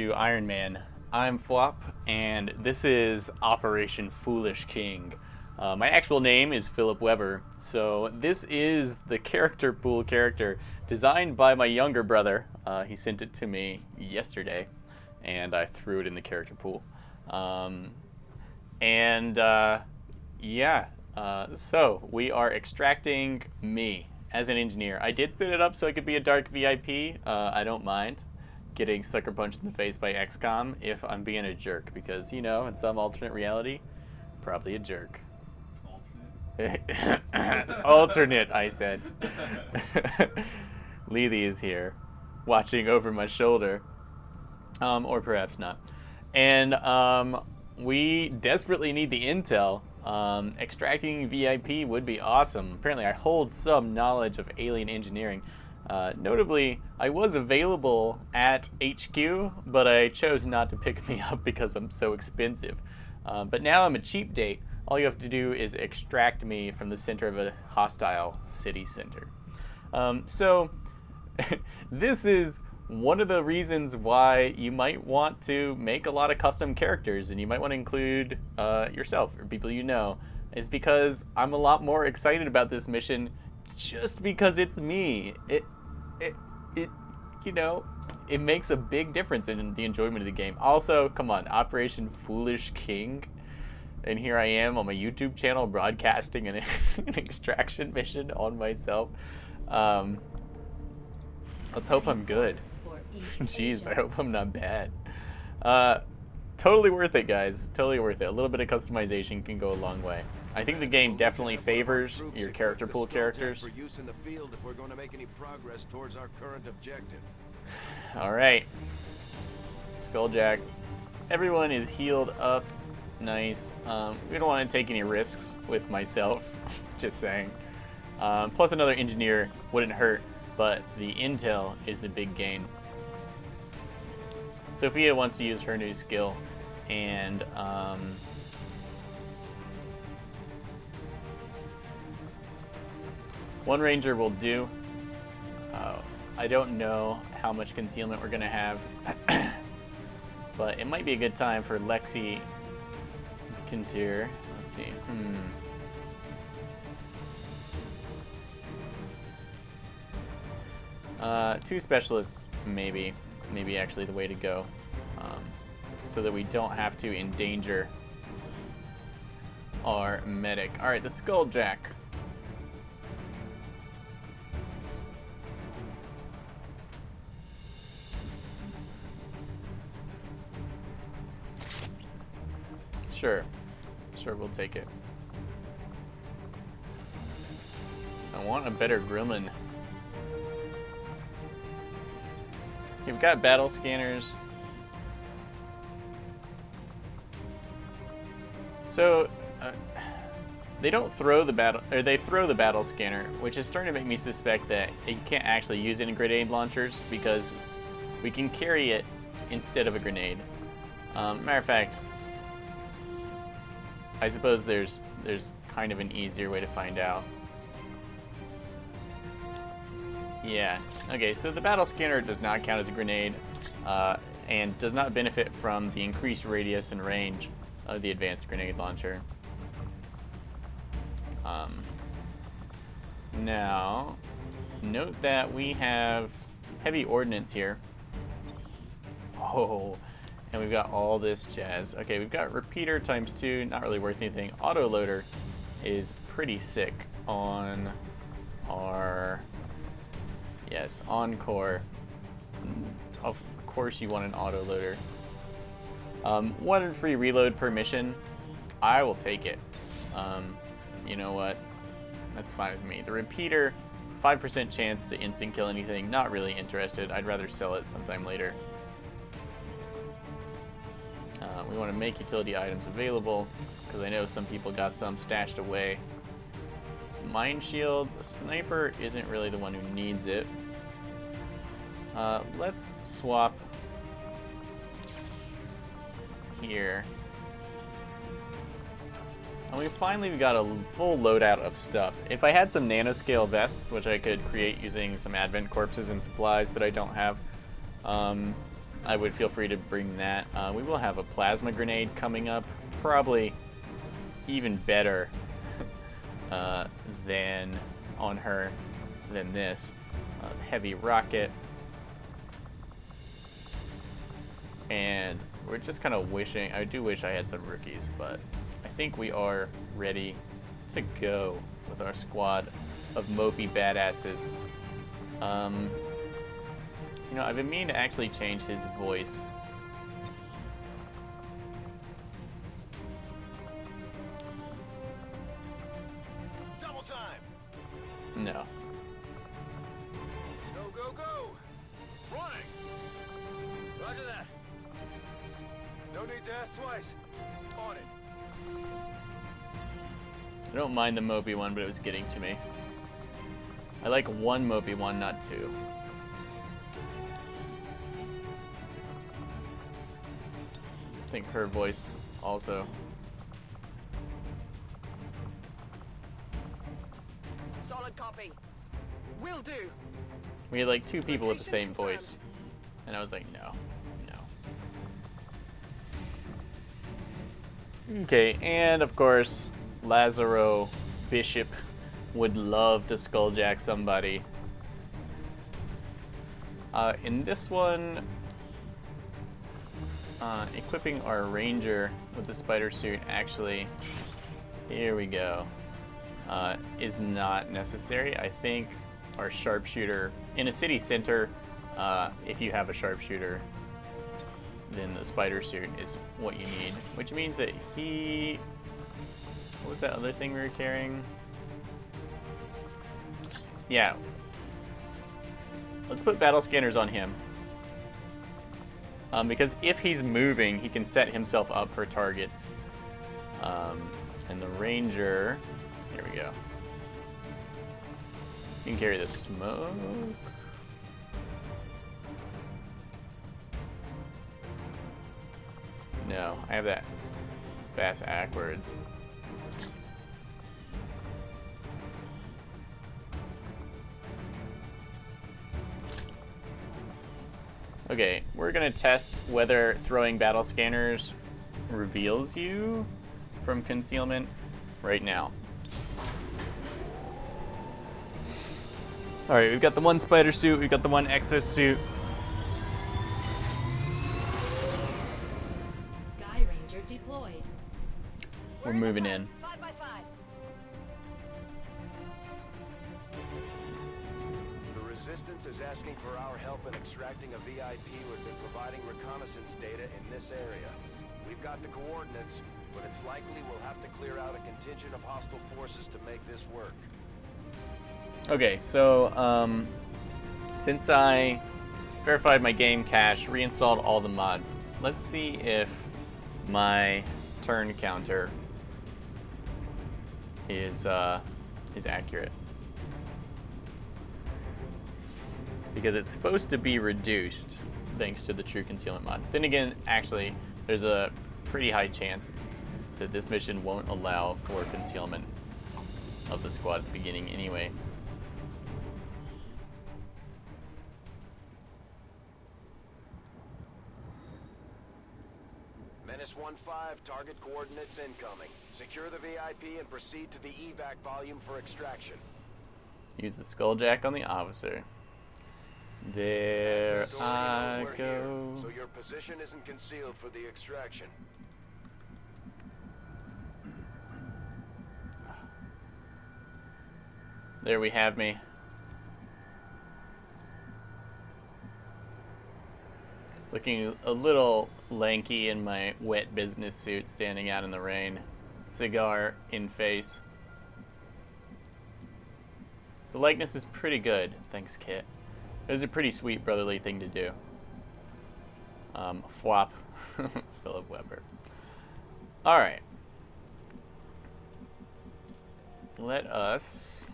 to Iron Man. I'm Phwop, and this is Operation Foolish King. My actual name is Philip Weber, so this is the character pool character designed by my younger brother. He sent it to me yesterday, and I threw it in the character pool. So we are extracting me as an engineer. I did set it up so I could be a dark VIP. I don't mind getting sucker punched in the face by XCOM if I'm being a jerk, because, you know, in some alternate reality, probably a jerk. Alternate, I said. Lethe is here, watching over my shoulder. Or perhaps not. And we desperately need the intel. Extracting VIP would be awesome. Apparently I hold some knowledge of alien engineering. Notably, I was available at HQ, but I chose not to pick me up because I'm so expensive. But now I'm a cheap date. All you have to do is extract me from the center of a hostile city center. So this is one of the reasons why you might want to make a lot of custom characters, and you might want to include yourself or people you know, is because I'm a lot more excited about this mission just because it's me. You know, it makes a big difference in the enjoyment of the game. Also, come on, Operation Foolish King. And here I am on my YouTube channel broadcasting an extraction mission on myself. Let's hope I'm good. Jeez, I hope I'm not bad. Totally worth it, guys. Totally worth it. A little bit of customization can go a long way. I think the game definitely favors your character pool characters. For use in the field if we're going to make any progress towards our current objective. All right. Skulljack. Everyone is healed up. Nice. We don't want to take any risks with myself. Just saying. Plus another engineer wouldn't hurt, but the intel is the big gain. Sophia wants to use her new skill, and one ranger will do. I don't know how much concealment we're gonna have, but it might be a good time for Lexi Kintier. Let's see. Two specialists, maybe actually the way to go, so that we don't have to endanger our medic. All right, the Skulljack. Sure, we'll take it. I want a better Gremlin. You've got battle scanners. So they don't throw the battle, or they throw the battle scanner, which is starting to make me suspect that you can't actually use any grenade launchers because we can carry it instead of a grenade. Matter of fact, I suppose there's kind of an easier way to find out. Yeah, okay, so the battle scanner does not count as a grenade, and does not benefit from the increased radius and range of the advanced grenade launcher. Now, note that we have heavy ordnance here. Oh, and we've got all this jazz. Okay, we've got repeater ×2, not really worth anything. Autoloader is pretty sick on our... Yes, Encore. Of course you want an autoloader. One free reload per mission. I will take it. You know what? That's fine with me. The repeater, 5% chance to instant kill anything. Not really interested. I'd rather sell it sometime later. We want to make utility items available, because I know some people got some stashed away. Mine shield. The sniper isn't really the one who needs it. Let's swap here. And we got a full loadout of stuff. If I had some nanoscale vests, which I could create using some advent corpses and supplies that I don't have, I would feel free to bring that. We will have a plasma grenade coming up, probably even better than on her than this. Heavy rocket. And we're just kind of wishing, I do wish I had some rookies, but I think we are ready to go with our squad of mopey badasses. You know, I've been meaning to actually change his voice. Double time. No. Go, go, go. Running. Roger that. No need to ask twice. On it. I don't mind the mopey one, but it was getting to me. I like one mopey one, not two. I think her voice also. Solid copy. Will do. We had like two people with the same voice. And I was like, no, no. Okay, and of course, Lazaro Bishop would love to skulljack somebody. In this one, equipping our ranger with the spider suit, actually, here we go, is not necessary. I think our sharpshooter, in a city center, if you have a sharpshooter, then the spider suit is what you need, which means that he, what was that other thing we were carrying? Yeah. Let's put battle scanners on him. Because if he's moving, he can set himself up for targets. And the ranger, here we go. You can carry the smoke. No, I have that fast backwards. Okay, we're gonna test whether throwing battle scanners reveals you from concealment right now. Alright, we've got the one spider suit, we've got the one exosuit. Sky Ranger deployed. We're moving in. 5 by 5. The Resistance is asking for our help in extracting a VIP who has been providing reconnaissance data in this area. We've got the coordinates, but it's likely we'll have to clear out a contingent of hostile forces to make this work. Okay, so since I verified my game cache, reinstalled all the mods, let's see if my turn counter is accurate. Because it's supposed to be reduced thanks to the True Concealment mod. Then again, actually, there's a pretty high chance that this mission won't allow for concealment of the squad at the beginning anyway. Menace 1-5, target coordinates incoming. Secure the VIP and proceed to the evac volume for extraction. Use the skulljack on the officer. There Authority knows I we're go. here, so your position isn't concealed for the extraction. There we have me. Looking a little lanky in my wet business suit, standing out in the rain. Cigar in face. The likeness is pretty good. Thanks, Kit. It was a pretty sweet brotherly thing to do. Phwop. Philip Weber. Alright. Let us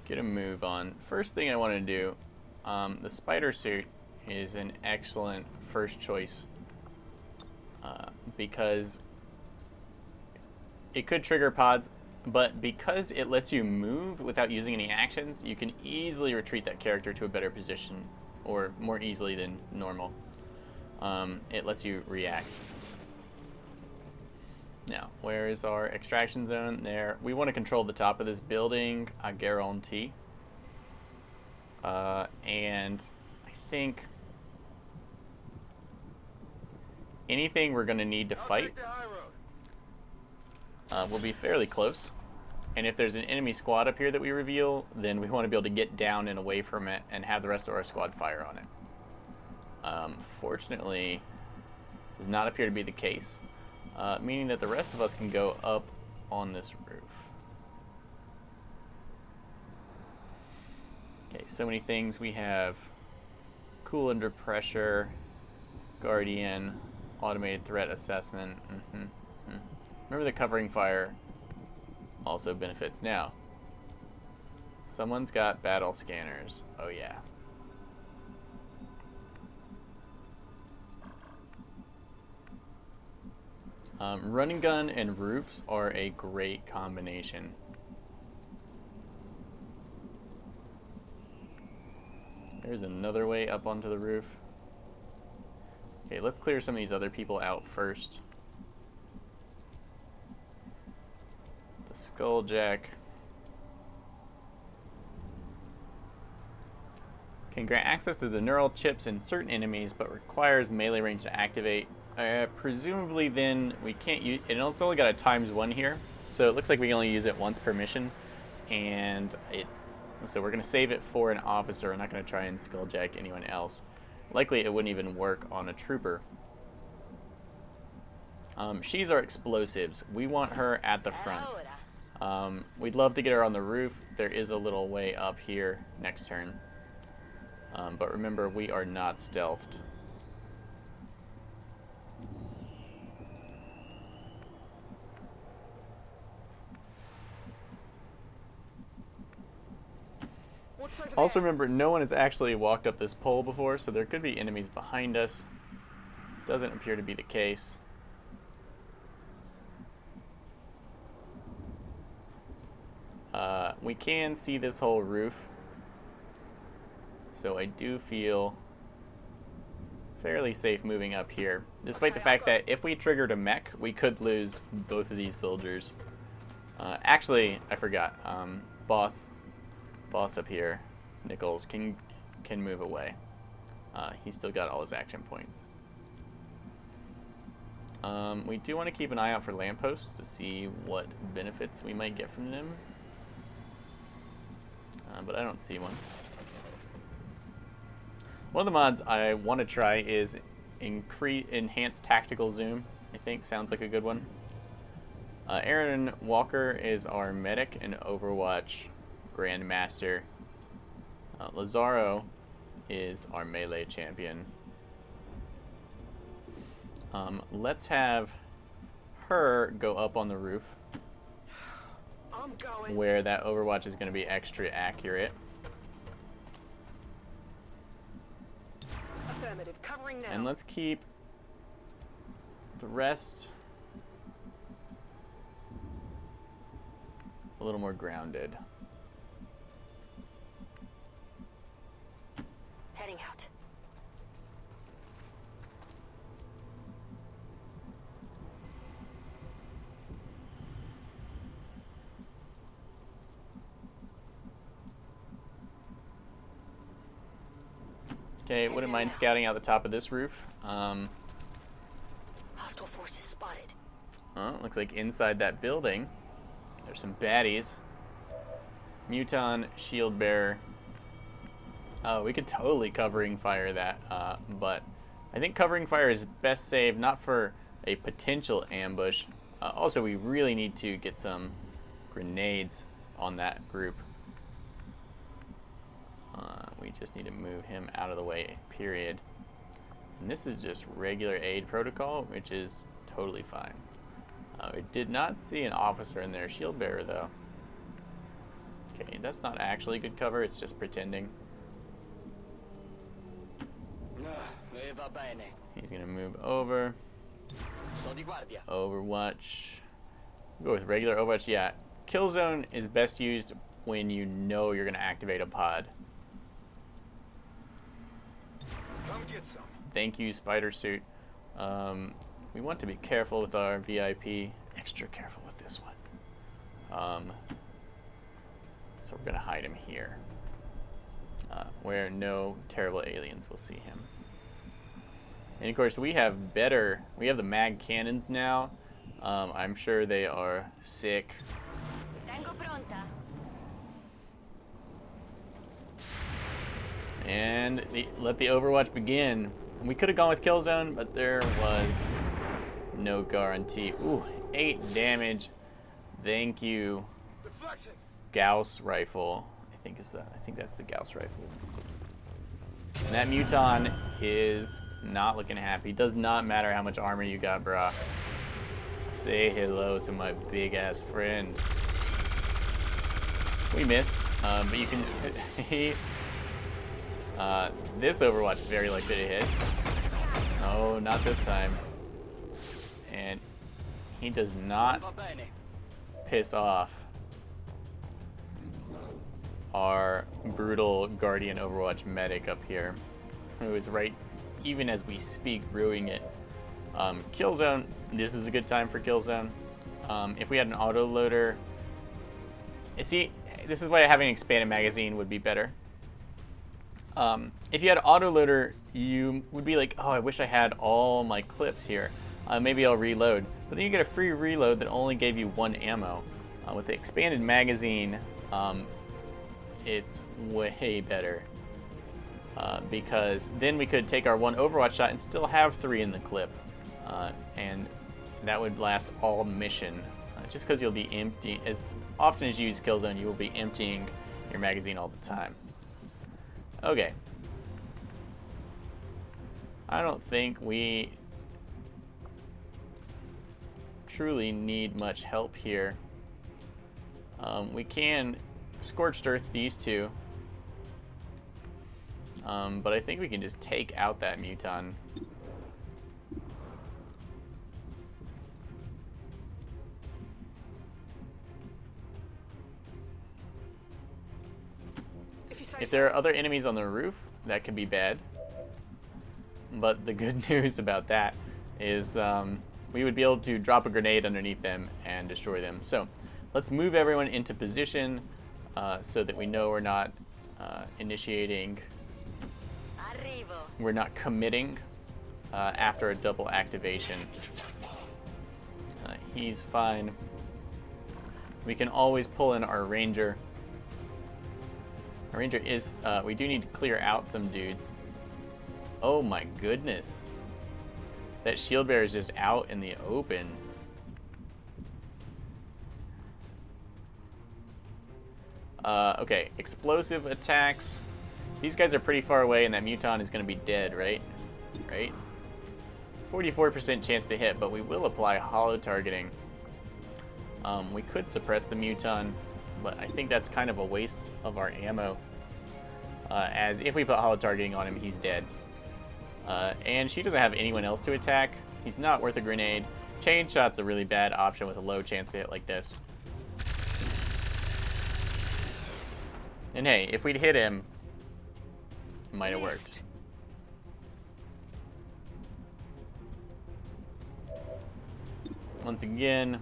get a move on. First thing I want to do, the spider suit is an excellent first choice because it could trigger pods, but because it lets you move without using any actions, you can easily retreat that character to a better position or more easily than normal. It lets you react. Now, where is our extraction zone? There. We want to control the top of this building, I guarantee. And I think anything we're going to need to fight will be fairly close. And if there's an enemy squad up here that we reveal, then we want to be able to get down and away from it and have the rest of our squad fire on it. Fortunately, does not appear to be the case, meaning that the rest of us can go up on this roof. Okay, so many things. We have cool under pressure, guardian, automated threat assessment. Remember the covering fire also benefits. Now, someone's got battle scanners. Oh yeah. Running gun and roofs are a great combination. There's another way up onto the roof. Okay, let's clear some of these other people out first. The Skulljack can grant access to the neural chips in certain enemies, but requires melee range to activate. Presumably then we can't use it. It's only got a ×1 here, so it looks like we can only use it once per mission, and so we're going to save it for an officer. We're not going to try and Skulljack anyone else. Likely it wouldn't even work on a trooper. She's our explosives. We want her at the front. We'd love to get her on the roof. There is a little way up here next turn. But remember, we are not stealthed. Also remember, no one has actually walked up this pole before, so there could be enemies behind us. Doesn't appear to be the case. We can see this whole roof, so I do feel fairly safe moving up here, despite the fact that if we triggered a mech, we could lose both of these soldiers. Actually, I forgot. Boss up here, Nichols, can move away. He's still got all his action points. We do want to keep an eye out for lampposts to see what benefits we might get from them. But I don't see one. One of the mods I want to try is enhanced tactical zoom. I think sounds like a good one. Aaron Walker is our medic and Overwatch Grandmaster. Lazaro is our melee champion. Let's have her go up on the roof, where that Overwatch is going to be extra accurate. Affirmative. Covering now. And let's keep the rest a little more grounded. Heading out. Okay, wouldn't mind scouting out the top of this roof. Hostile forces spotted. Looks like inside that building, there's some baddies. Muton, shield bearer. We could totally covering fire that, but I think covering fire is best saved not for a potential ambush. Also, we really need to get some grenades on that group. We just need to move him out of the way, period. And this is just regular aid protocol, which is totally fine. We did not see an officer in there. Shield bearer, though. Okay, that's not actually good cover, it's just pretending. He's gonna move over. Overwatch. Go with regular Overwatch, yeah. Killzone is best used when you know you're gonna activate a pod. get some. Thank you, Spider Suit. We want to be careful with our VIP. Extra careful with this one. So we're going to hide him here. Where no terrible aliens will see him. And of course we have the mag cannons now. I'm sure they are sick. Tengo pronta. And let the Overwatch begin. We could have gone with Killzone, but there was no guarantee. Ooh, 8 damage. Thank you. Deflection. Gauss rifle. I think that's the Gauss rifle. And that Muton is not looking happy. Does not matter how much armor you got, brah. Say hello to my big ass friend. We missed, but you can see this Overwatch is very likely to hit. Oh, not this time. And he does not piss off our brutal Guardian Overwatch medic up here, who is right, even as we speak, brewing it. Killzone, this is a good time for Killzone. If we had an autoloader, see, this is why having an expanded magazine would be better. If you had an autoloader, you would be like, oh, I wish I had all my clips here. Maybe I'll reload. But then you get a free reload that only gave you 1 ammo. With the expanded magazine, it's way better. Because then we could take our 1 Overwatch shot and still have 3 in the clip. And that would last all mission. Just because you'll be empty, as often as you use Killzone, you will be emptying your magazine all the time. Okay. I don't think we truly need much help here. We can Scorched Earth these two. But I think we can just take out that Muton. If there are other enemies on the roof, that could be bad. But the good news about that is we would be able to drop a grenade underneath them and destroy them. So let's move everyone into position so that we know we're not initiating, we're not committing after a double activation. He's fine. We can always pull in our Ranger. Our Ranger is, we do need to clear out some dudes. Oh my goodness. That shield bearer is just out in the open. Okay, explosive attacks. These guys are pretty far away and that Muton is going to be dead, right? Right? 44% chance to hit, but we will apply hollow targeting. We could suppress the Muton, but I think that's kind of a waste of our ammo. As if we put hollow targeting on him, he's dead. And she doesn't have anyone else to attack. He's not worth a grenade. Chain shot's a really bad option with a low chance to hit like this. And hey, if we'd hit him, it might have worked. Once again,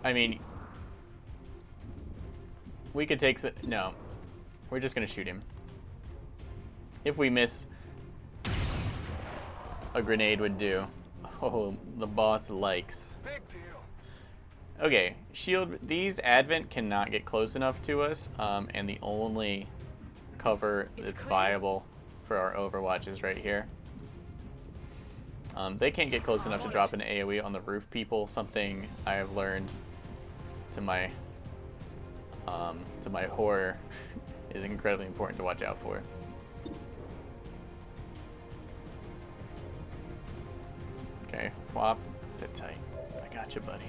I mean, we could take no, we're just gonna shoot him. If we miss, a grenade would do. Oh, the boss likes. Big deal. Okay, shield. These Advent cannot get close enough to us, and the only cover that's viable for our Overwatch is right here. They can't get close enough to drop an AoE on the roof people. Something I have learned to my horror is incredibly important to watch out for. Okay, Phwop, sit tight. I got you, buddy.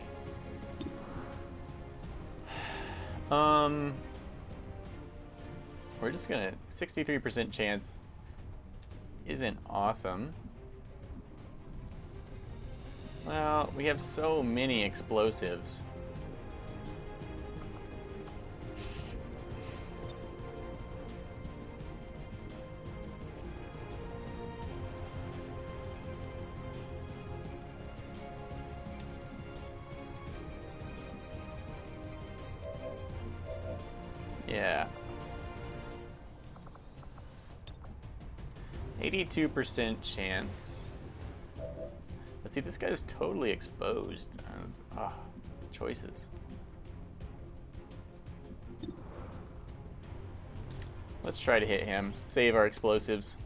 We're just gonna 63% chance isn't awesome. Well, we have so many explosives. Yeah. 82% chance. Let's see, this guy's totally exposed. Choices. Let's try to hit him. Save our explosives.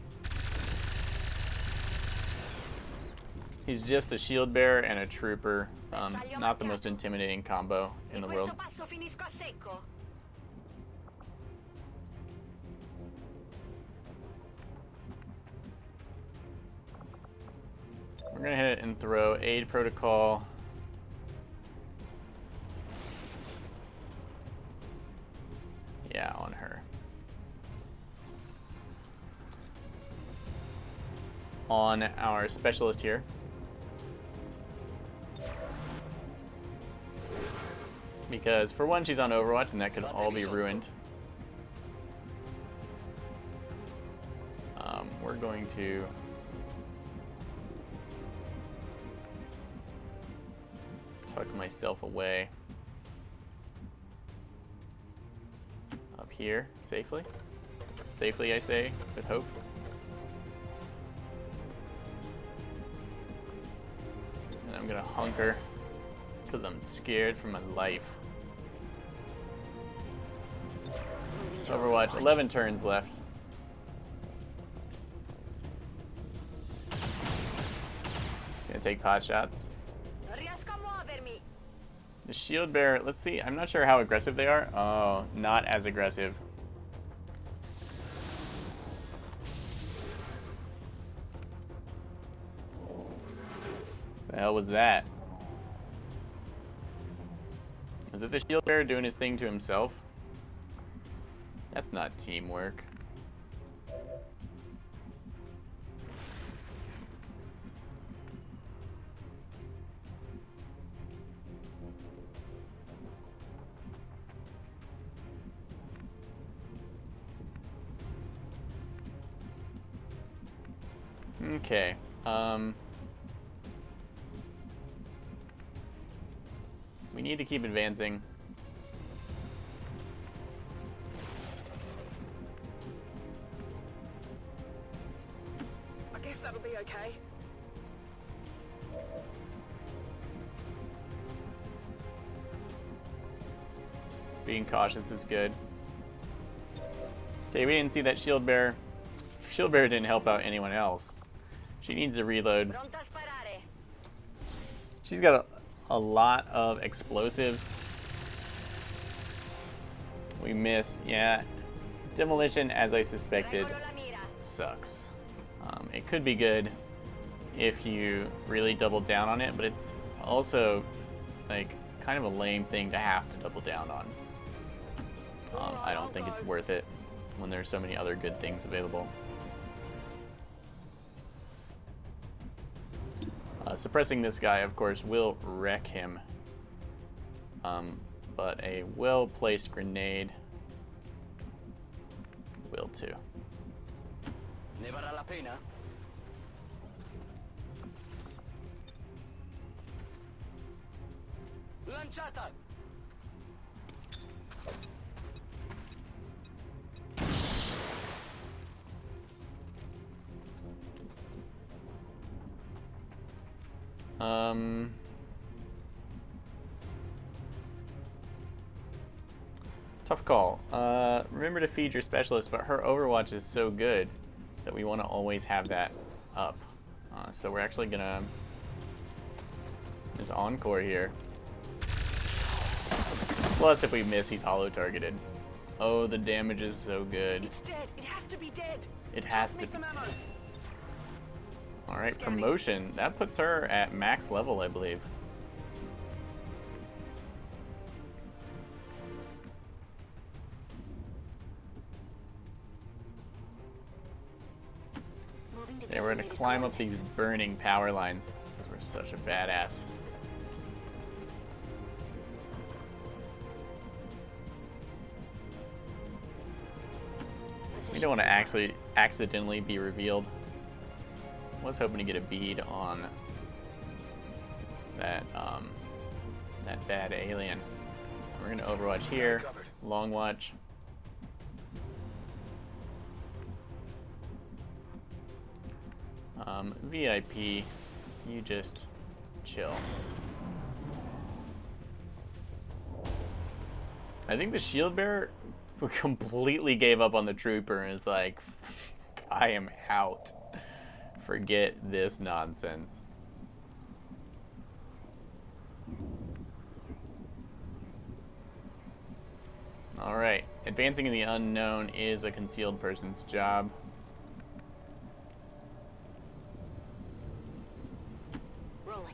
He's just a shield bearer and a trooper. Not the most intimidating combo in the world. We're gonna hit it and throw aid protocol. Yeah, on her. On our specialist here. Because for one, she's on Overwatch and that could all be ruined. We're going to tuck myself away up here safely. Safely, I say, with hope. And I'm gonna hunker because I'm scared for my life. Overwatch, 11 turns left. Gonna take pot shots. The shield bearer, let's see, I'm not sure how aggressive they are. Oh, not as aggressive. The hell was that? Is it the shield bearer doing his thing to himself? That's not teamwork. Okay. We need to keep advancing. I guess that'll be okay. Being cautious is good. Okay, we didn't see that shield bearer. Shield bearer didn't help out anyone else. She needs to reload. She's got a lot of explosives. We missed. Yeah. Demolition, as I suspected, sucks. It could be good if you really double down on it, but it's also like kind of a lame thing to have to double down on. I don't think it's worth it when there's so many other good things available. Suppressing this guy, of course, will wreck him. But a well-placed grenade will too. Ne varrà la pena? Lanciata! Tough call. Remember to feed your specialist, but her Overwatch is so good that we want to always have that up. So we're actually gonna just encore here. Plus, if we miss, he's hollow targeted. Oh, the damage is so good. It's dead. It has to be dead. It has to be dead. All right, promotion. That puts her at max level, I believe. Okay, we're gonna climb up these burning power lines because we're such a badass. We don't want to actually accidentally be revealed. I was hoping to get a bead on that that bad alien. We're gonna Overwatch here, long watch. VIP, you just chill. I think the shield bearer completely gave up on the trooper and is like, I am out. Forget this nonsense. Alright, advancing in the unknown is a concealed person's job. Rolling.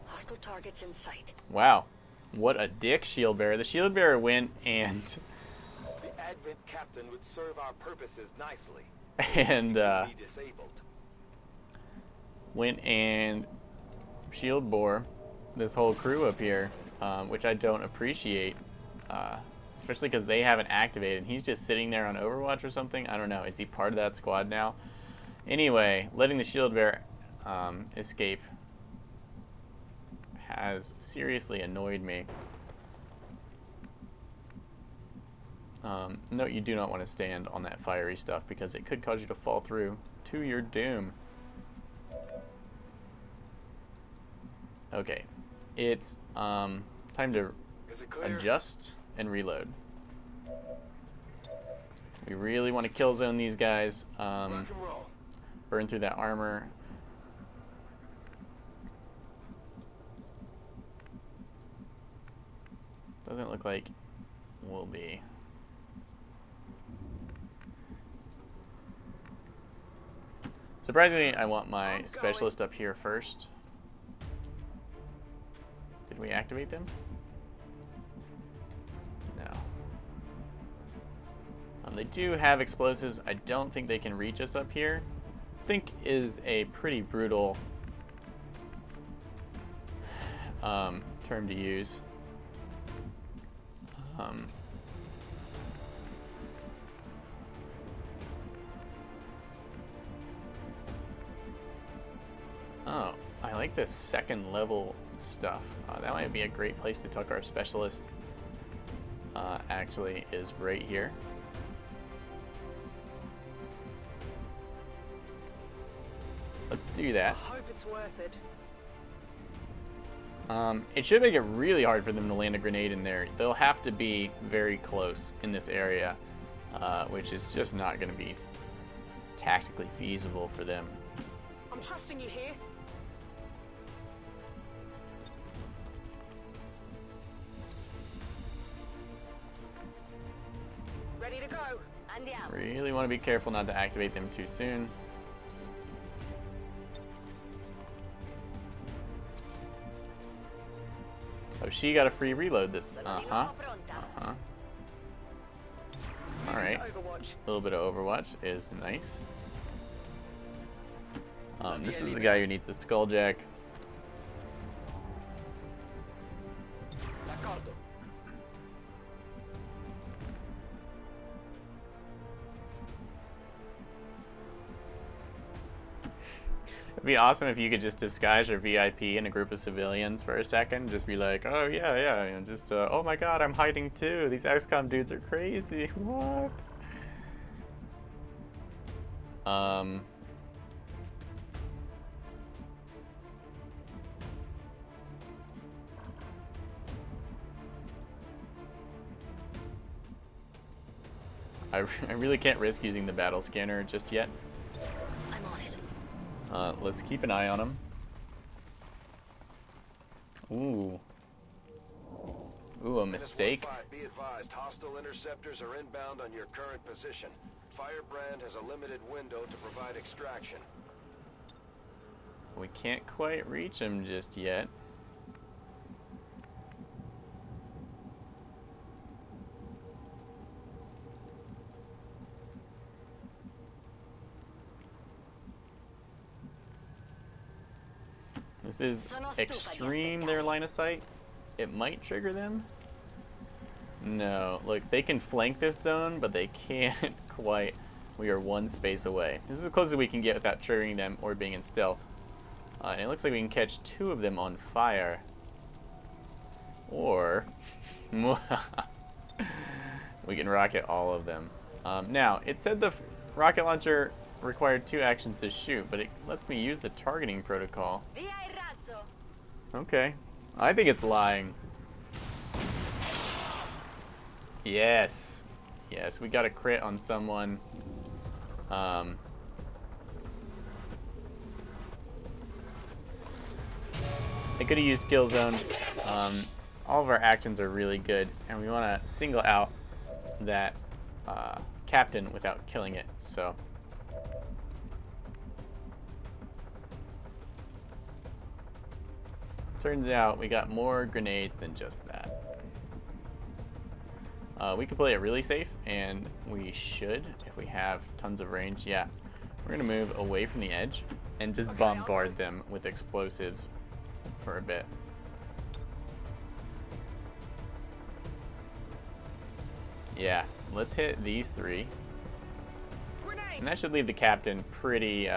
Hostile targets in sight. Wow, what a dick shield bearer. The shield bearer went and The Advent captain would serve our purposes nicely. and Be disabled. went and shield bore this whole crew up here, which I don't appreciate, especially because they haven't activated. He's just sitting there on Overwatch or something. I don't know. Is he part of that squad now? Anyway, letting the shield bearer escape has seriously annoyed me. Note you do not want to stand on that fiery stuff because it could cause you to fall through to your doom. Okay, it's time to Is it clear? adjust and reload. We really want to kill zone these guys, Rock and roll. burn through that armor. Doesn't look like we'll be. Surprisingly, I want my specialist up here first. Did we activate them? No. They do have explosives. I don't think they can reach us up here. Think is a pretty brutal term to use. Oh, I like this second level stuff. That might be a great place to tuck our specialist. Actually, is right here. Let's do that. I hope it's worth it. It should make it really hard for them to land a grenade in there. They'll have to be very close in this area, which is just not going to be tactically feasible for them. I'm trusting you here. Ready to go. Andiamo. Really want to be careful not to activate them too soon. Oh, she got a free reload this. Alright. A little bit of Overwatch is nice. This is the guy who needs the Skulljack. It'd be awesome if you could just disguise your VIP in a group of civilians for a second. Just be like, oh yeah, and just, oh my god, I'm hiding too. These XCOM dudes are crazy. What? I really can't risk using the battle scanner just yet. I'm on it. Let's keep an eye on him. Ooh, a mistake. Be advised, hostile interceptors are inbound on your current position. Firebrand has a limited window to provide extraction. We can't quite reach him just yet. This is extreme, their line of sight. It might trigger them. No, look, they can flank this zone, but they can't quite. We are one space away. This is as close as we can get without triggering them or being in stealth. And it looks like we can catch 2 of them on fire. Or we can rocket all of them. Now, it said the rocket launcher required 2 actions to shoot, but it lets me use the targeting protocol. Via il razzo. Okay. I think it's lying. Yes. Yes, we got a crit on someone. I could have used kill zone. All of our actions are really good, and we want to single out that captain without killing it. So turns out we got more grenades than just that. We could play it really safe, and we should if we have tons of range. Yeah, we're gonna move away from the edge and just bombard them with explosives for a bit. Yeah, let's hit these 3, and that should leave the captain pretty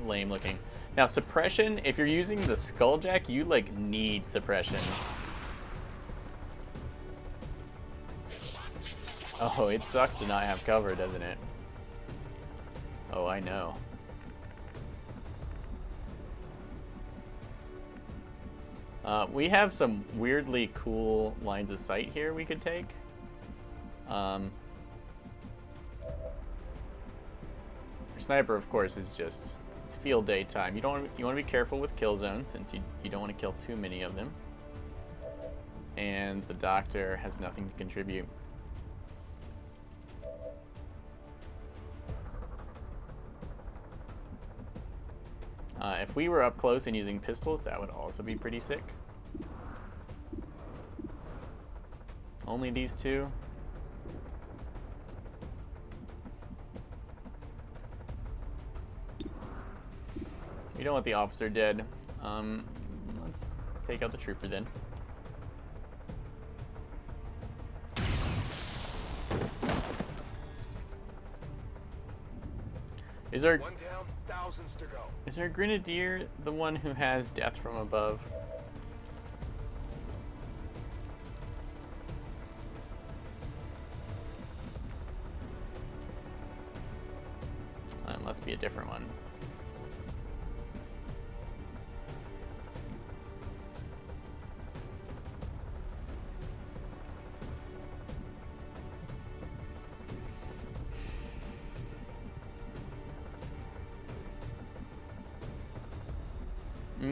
lame looking. Now suppression, if you're using the Skulljack, you like need suppression. Oh, it sucks to not have cover, doesn't it? Oh, I know. We have some weirdly cool lines of sight here we could take. Your sniper, of course, is just, it's field day time. You want to be careful with kill zone since you don't want to kill too many of them. And the doctor has nothing to contribute. If we were up close and using pistols, that would also be pretty sick. Only these 2. We don't want the officer dead. Let's take out the trooper then. Is our One down, thousands to go. Is our grenadier the one who has death from above? That must be a different one.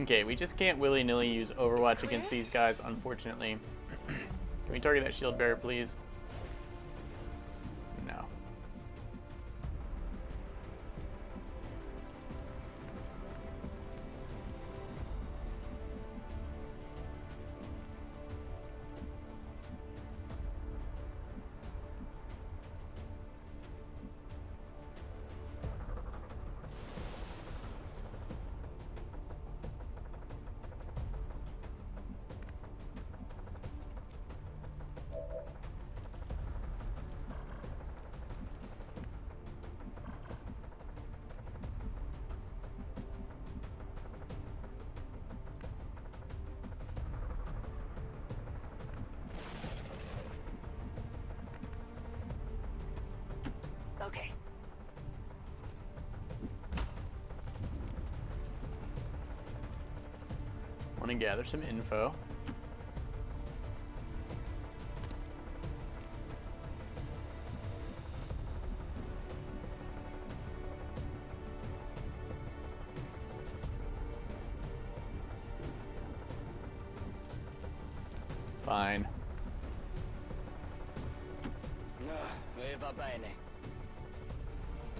Okay, we just can't willy-nilly use Overwatch against these guys, unfortunately. Can we target that shield bearer, please? No. Okay. Want to gather some info. Fine. Va bene.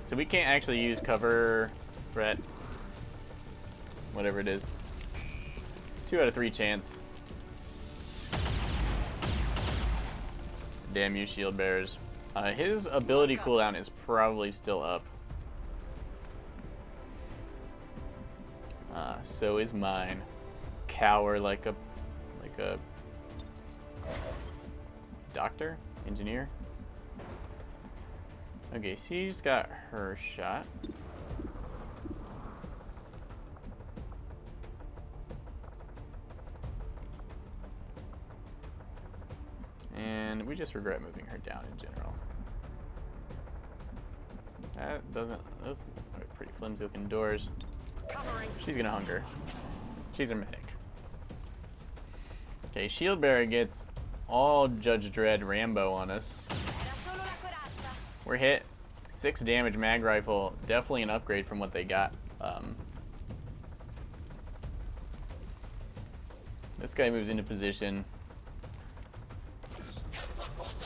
So we can't actually use cover threat. Whatever it is. 2 out of 3 chance. Damn you, shield bearers. His ability cooldown is probably still up. So is mine. Cower like a doctor? Engineer? Okay, she's got her shot. And we just regret moving her down in general. That doesn't. Those are pretty flimsy looking doors. She's gonna hunger. She's a medic. Okay, Shield Bearer gets all Judge Dredd Rambo on us. We're hit. 6 damage mag rifle. Definitely an upgrade from what they got. This guy moves into position.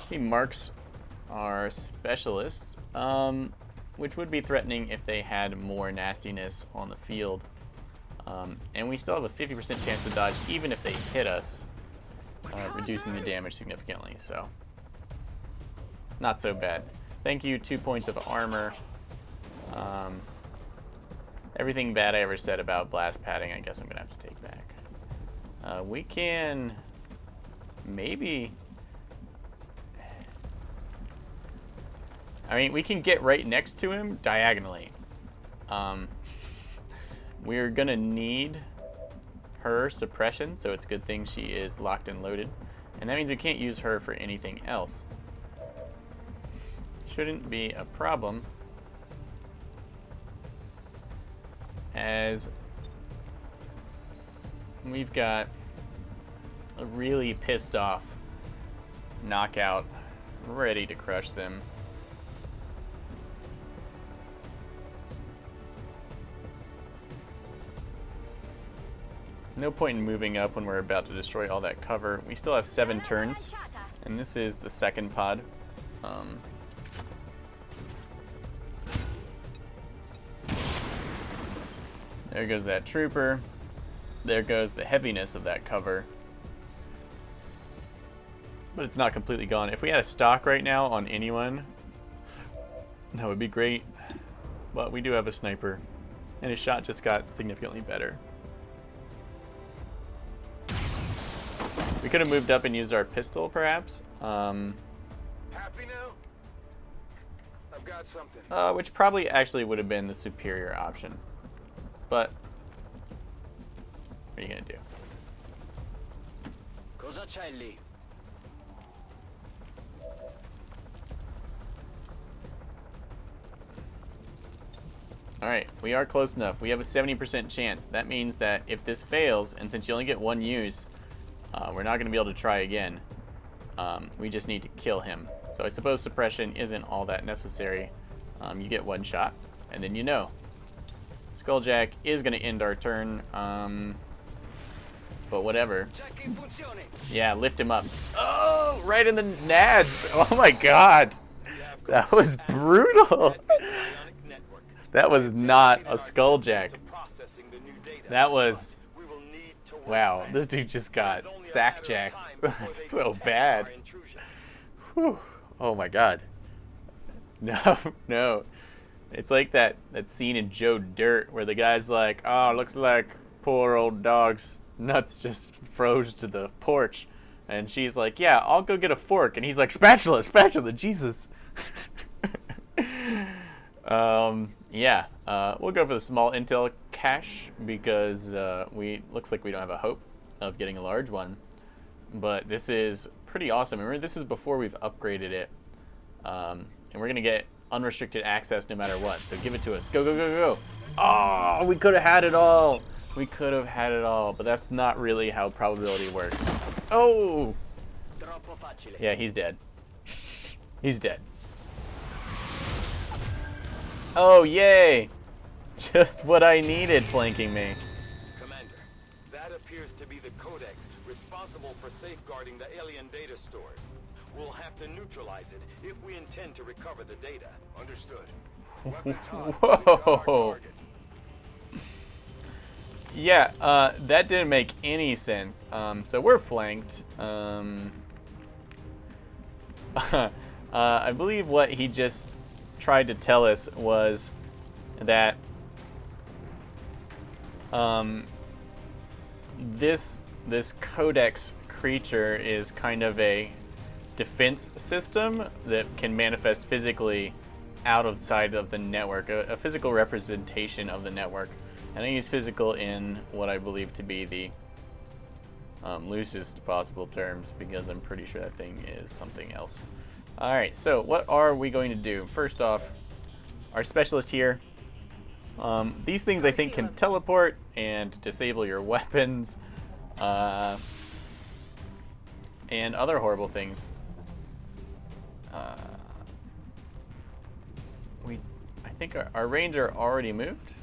He marks our specialists, which would be threatening if they had more nastiness on the field. And we still have a 50% chance to dodge even if they hit us, reducing the damage significantly. So, not so bad. Thank you, 2 points of armor. Everything bad I ever said about blast padding, I guess I'm gonna have to take back. We can maybe. I mean, we can get right next to him diagonally. We're gonna need her suppression, so it's a good thing she is locked and loaded. And that means we can't use her for anything else. Shouldn't be a problem, as we've got a really pissed off knockout ready to crush them. No point in moving up when we're about to destroy all that cover. We still have 7 turns, and this is the second pod. There goes that trooper. There goes the heaviness of that cover. But it's not completely gone. If we had a stock right now on anyone, that would be great. But we do have a sniper, and his shot just got significantly better. We could have moved up and used our pistol, perhaps. Happy now? I've got something. Which probably actually would have been the superior option. But what are you gonna do? Cosa c'hai lì? Alright, we are close enough. We have a 70% chance. That means that if this fails, and since you only get 1 use, we're not going to be able to try again. We just need to kill him. So I suppose suppression isn't all that necessary. You get 1 shot, and then you know. Skulljack is going to end our turn, but whatever. Yeah, lift him up. Oh, right in the nads. Oh my god. That was brutal. That was not a Skulljack. That was... Wow, this dude just got sack-jacked. That's so bad. Whew. Oh my god. No, no. It's like that scene in Joe Dirt where the guy's like, oh, looks like poor old dog's nuts just froze to the porch. And she's like, yeah, I'll go get a fork. And he's like, spatula, spatula, Jesus. Yeah, we'll go for the small intel cache because looks like we don't have a hope of getting a large one. But this is pretty awesome. Remember, this is before we've upgraded it. And we're going to get unrestricted access no matter what. So give it to us. Go, go, go, go. Oh, we could have had it all. We could have had it all. But that's not really how probability works. Oh! Yeah, he's dead. He's dead. Oh, yay! Just what I needed flanking me. Commander, that appears to be the codex responsible for safeguarding the alien data stores. We'll have to neutralize it if we intend to recover the data. Understood. Weapons hot. Whoa! Yeah, that didn't make any sense. So we're flanked. I believe what he just tried to tell us was that this codex creature is kind of a defense system that can manifest physically outside of the network, a physical representation of the network. And I use physical in what I believe to be the loosest possible terms because I'm pretty sure that thing is something else. Alright, so what are we going to do? First off, our specialist here. These things I think can teleport and disable your weapons, and other horrible things. I think our ranger already moved?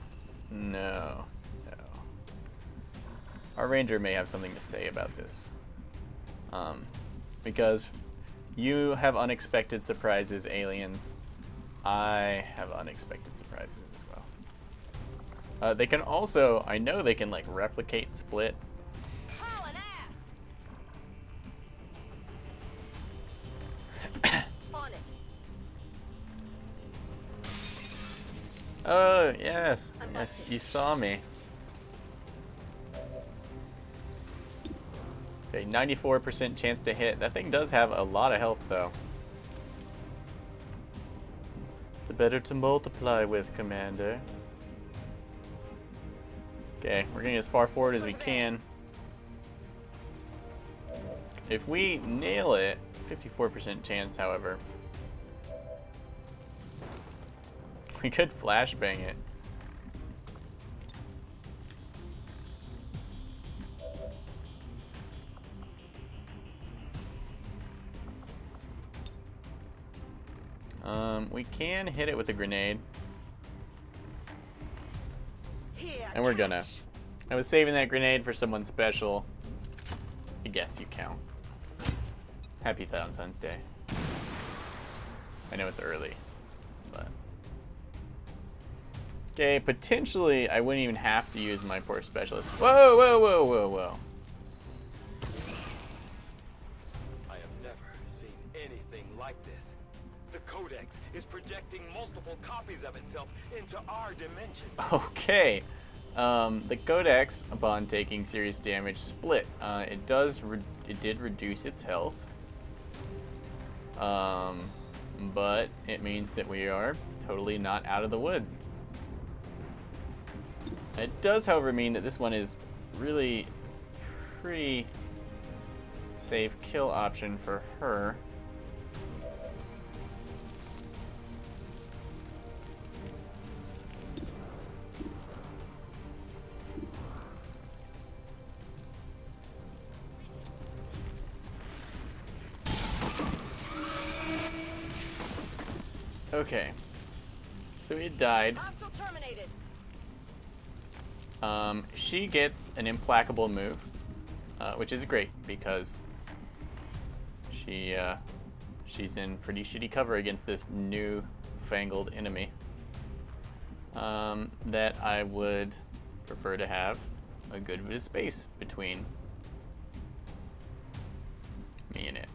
No. Our ranger may have something to say about this. Because you have unexpected surprises, aliens. I have unexpected surprises as well. They can also, I know they can like replicate split. Hauling ass. On it. Oh, yes. Yes, you saw me. Okay, 94% chance to hit. That thing does have a lot of health, though. The better to multiply with, Commander. Okay, we're getting as far forward as we can. If we nail it, 54% chance, however, we could flashbang it. We can hit it with a grenade. And we're gonna. I was saving that grenade for someone special. I guess you count. Happy Valentine's Day. I know it's early, but... Okay, potentially I wouldn't even have to use my poor specialist. Whoa, whoa, whoa, whoa, whoa. I have never seen anything like this. The Codex is projecting multiple copies of itself into our dimension. Okay. The Codex, upon taking serious damage, split. It did reduce its health. But it means that we are totally not out of the woods. It does, however, mean that this one is really pretty safe kill option for her. Okay, so it died. Hostile terminated. She gets an implacable move, which is great because she's in pretty shitty cover against this new-fangled enemy that I would prefer to have a good bit of space between me and it.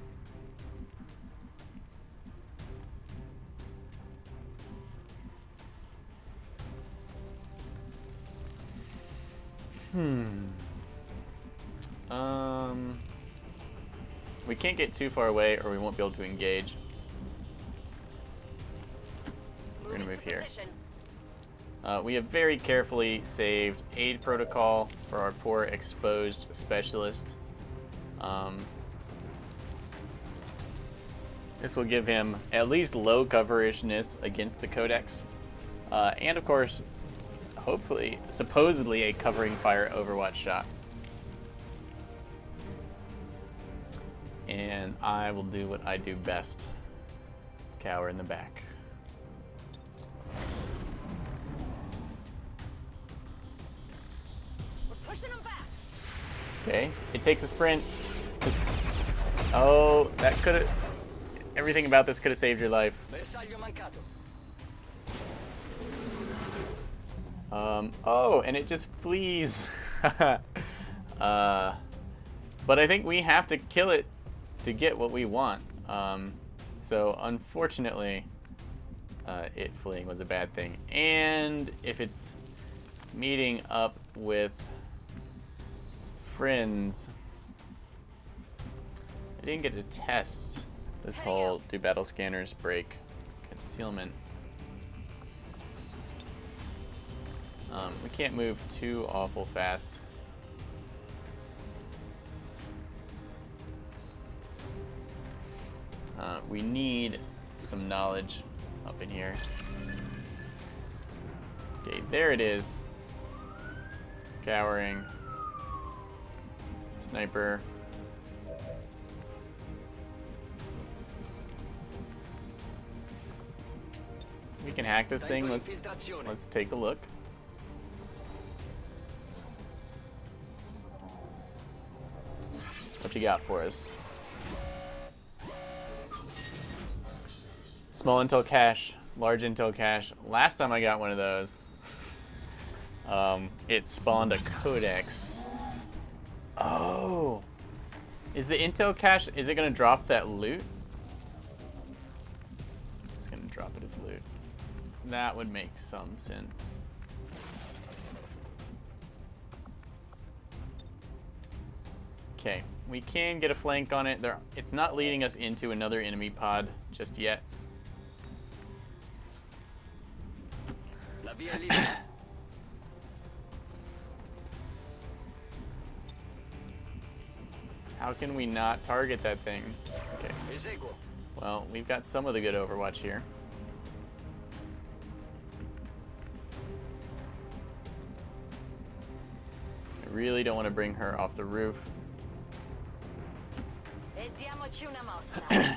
We can't get too far away or we won't be able to engage. We're gonna move here. We have very carefully saved aid protocol for our poor exposed specialist. This will give him at least low coverishness against the Codex. And of course, hopefully, supposedly a covering fire Overwatch shot. And I will do what I do best. Cower in the back. We're pushing them back. Okay, it takes a sprint. Oh, that could have... Everything about this could have saved your life. Oh, and it just flees. But I think we have to kill it to get what we want. So unfortunately, it fleeing was a bad thing. And if it's meeting up with friends, I didn't get to test this whole do battle scanners break concealment. We can't move too awful fast. We need some knowledge up in here. Okay, there it is. Cowering. Sniper. We can hack this thing. Let's take a look. What you got for us? Small intel cache, large intel cache. Last time I got one of those, it spawned a codex. Oh, is the intel cache? Is it gonna drop that loot? It's gonna drop it as loot. That would make some sense. Okay, we can get a flank on it. It's not leading us into another enemy pod just yet. How can we not target that thing? Okay. Well, we've got some of the good Overwatch here. I really don't want to bring her off the roof.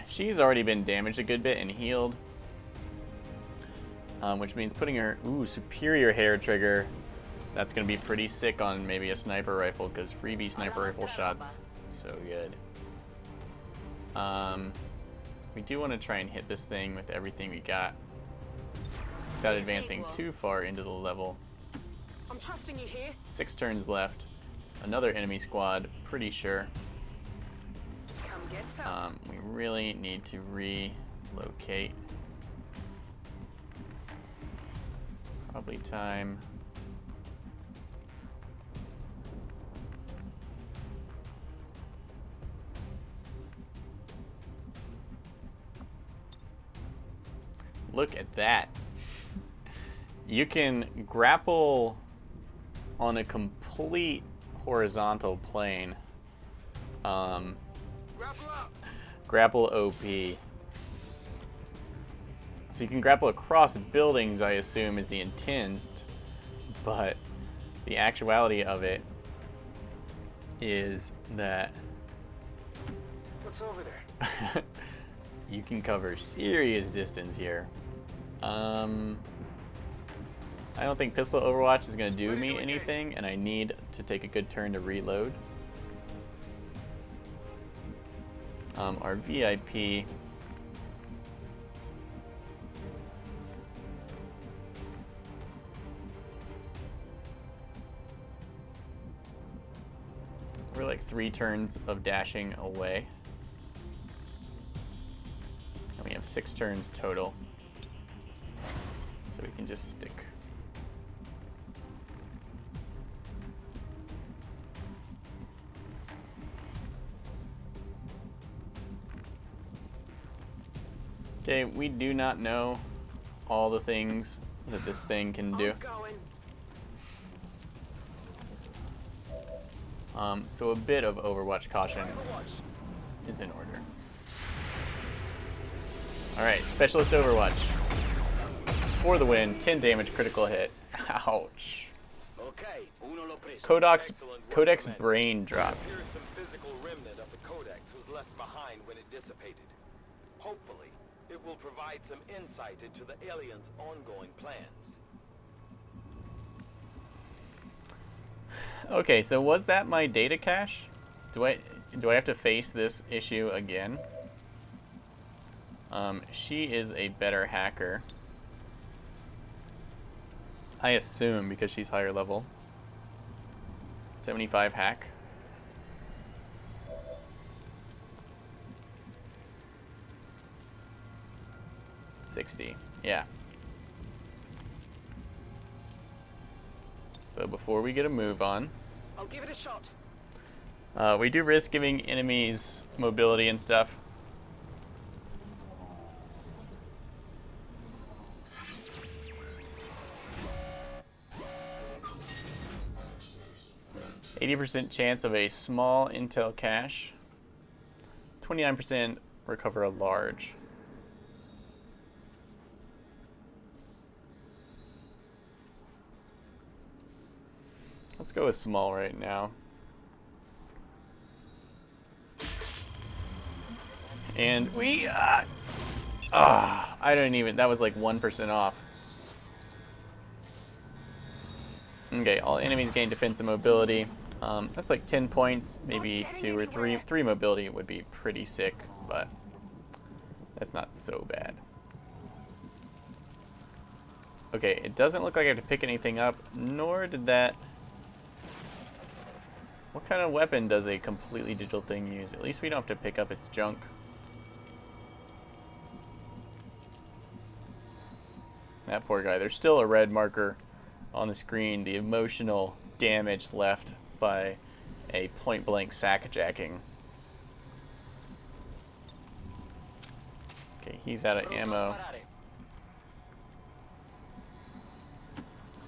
She's already been damaged a good bit and healed. Which means putting her... Ooh, superior hair trigger. That's going to be pretty sick on maybe a sniper rifle, because freebie sniper rifle shots. So good. We do want to try and hit this thing with everything we got, without advancing too far into the level. I'm trusting you here. 6 turns left. Another enemy squad, pretty sure. Come get some. We really need to relocate. Probably time. Look at that. You can grapple on a complete horizontal plane. Grapple OP. So you can grapple across buildings, I assume, is the intent, but the actuality of it is that What's over there? you can cover serious distance here. I don't think pistol Overwatch is going to do me anything, and I need to take a good turn to reload. Our VIP... We're like 3 turns of dashing away. And we have 6 turns total. So we can just stick. Okay, we do not know all the things that this thing can do. So a bit of Overwatch caution is in order. Alright, Specialist Overwatch. For the win, 10 damage, critical hit. Ouch. Codex brain dropped. Some physical remnant of the codex was left behind when it dissipated. Hopefully, it will provide some insight into the aliens' ongoing plans. Okay, so was that my data cache? Do I have to face this issue again? She is a better hacker. I assume, because she's higher level. 75 hack. $60, yeah. So before we get a move on, I'll give it a shot. we do risk giving enemies mobility and stuff. %80 chance of a small intel cache. 29% recover a large. Let's go with small right now. And we, I don't even, that was like 1% off. Okay, all enemies gain defense and mobility. That's like 10 points, maybe 2 or 3. 3 mobility would be pretty sick, but that's not so bad. Okay, it doesn't look like I have to pick anything up, nor did that. What kind of weapon does a completely digital thing use? At least we don't have to pick up its junk. That poor guy. There's still a red marker on the screen. The emotional damage left by a point-blank sack-jacking. Okay, he's out of ammo.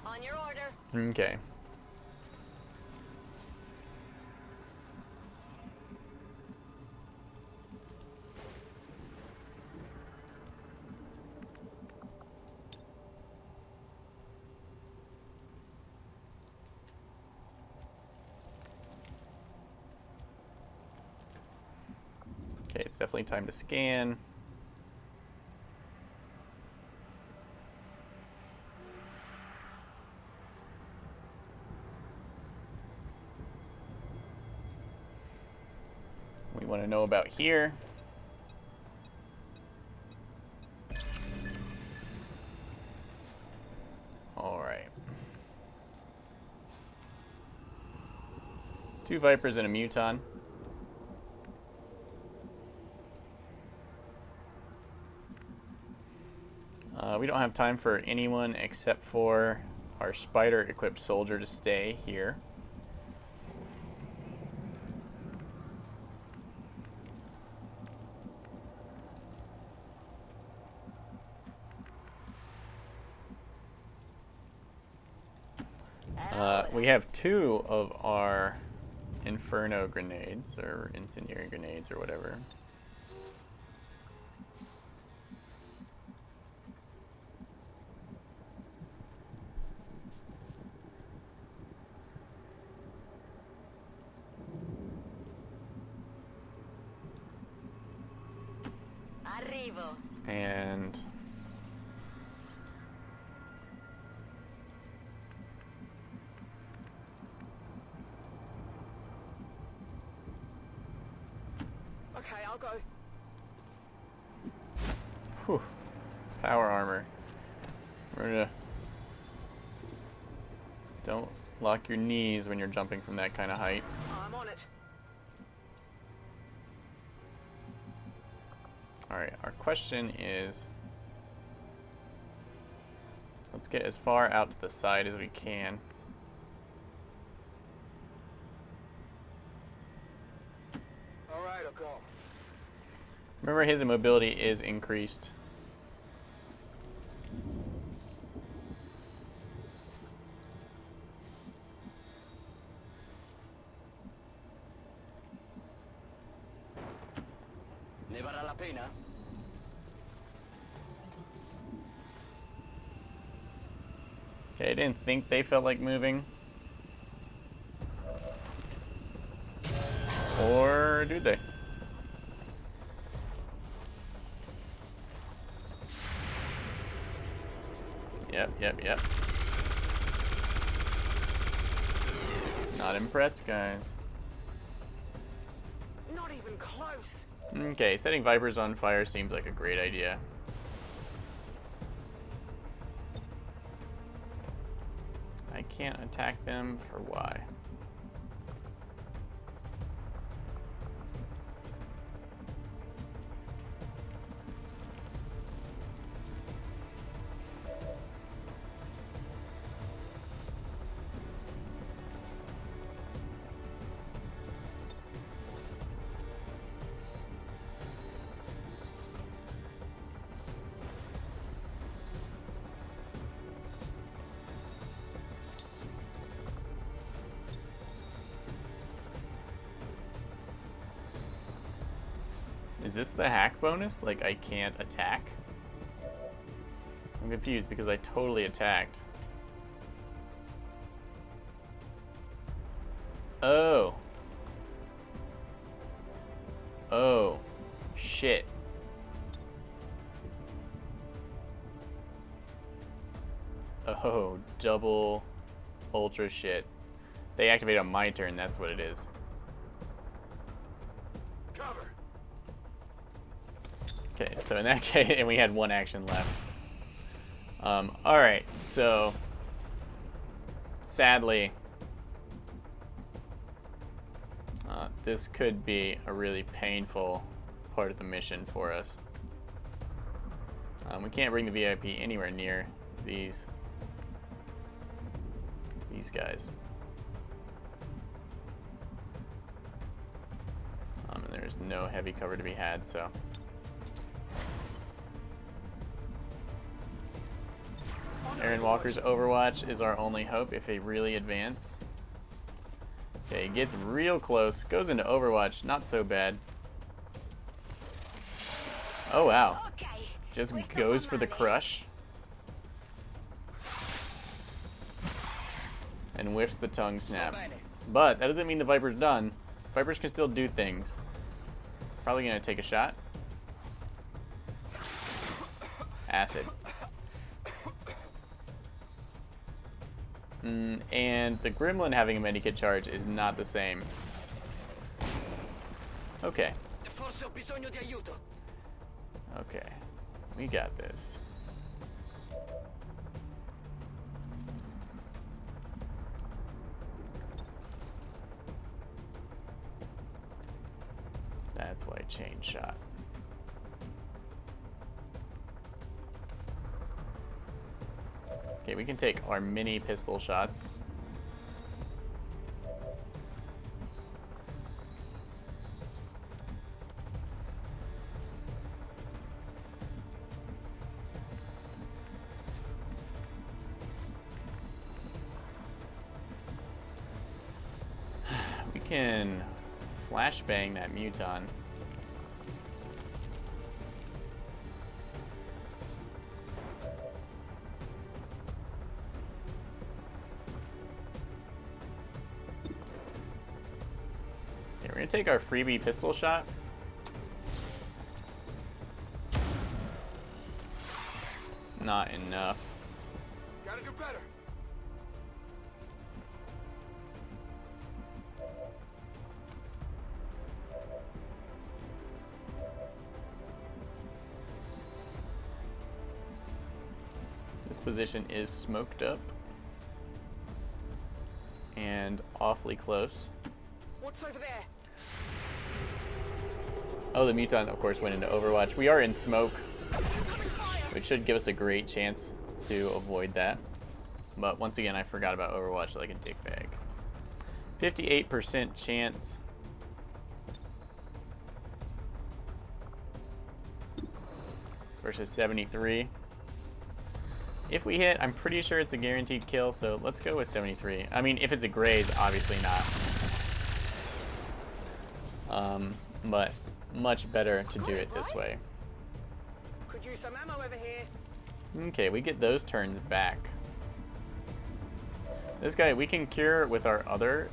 On your order. Okay. Okay, it's definitely time to scan. We want to know about here. All right. 2 Vipers and a Muton. We don't have time for anyone except for our spider-equipped soldier to stay here. We have 2 of our Inferno grenades, or incendiary grenades, or whatever. Arrivo. And Okay, I'll go. whew, power armor. We're gonna don't lock your knees when you're jumping from that kind of height. I'm on it. All right, our question is, let's get as far out to the side as we can. All right, I'll go. Remember, his immobility is increased. Ne varrà la pena? Okay, I didn't think they felt like moving. Or do they? Yep. Not impressed, guys. Not even close. Okay, setting Vipers on fire seems like a great idea. I can't attack them for why? Is this the hack bonus? Like, I can't attack? I'm confused because I totally attacked. Oh. Oh. Shit. Oh, double ultra shit. They activate on my turn, that's what it is. Cover. Okay, so in that case, and we had one action left. Alright, so sadly, this could be a really painful part of the mission for us. We can't bring the VIP anywhere near these guys. And there's no heavy cover to be had, so. Aaron Walker's Overwatch is our only hope if they really advance. Okay, he gets real close, goes into Overwatch, not so bad. Oh wow, just goes for the crush. And whiffs the tongue snap. But that doesn't mean the Viper's done. Vipers can still do things. Probably gonna take a shot. Acid. And the Gremlin having a medikit charge is not the same. Okay. Okay. We got this. That's why chain shot. Okay, we can take our mini pistol shots. We can flashbang that Muton. Okay, we're gonna take our freebie pistol shot. Not enough. Gotta do better. This position is smoked up and awfully close. What's over there? Oh, the Muton, of course, went into Overwatch. We are in smoke, which should give us a great chance to avoid that. But once again, I forgot about Overwatch like a dick bag. 58% chance. Versus 73. If we hit, I'm pretty sure it's a guaranteed kill, so let's go with 73. I mean, if it's a graze, obviously not. But much better to do it this way. Could use some ammo over here. Okay, we get those turns back. This guy, we can cure with our other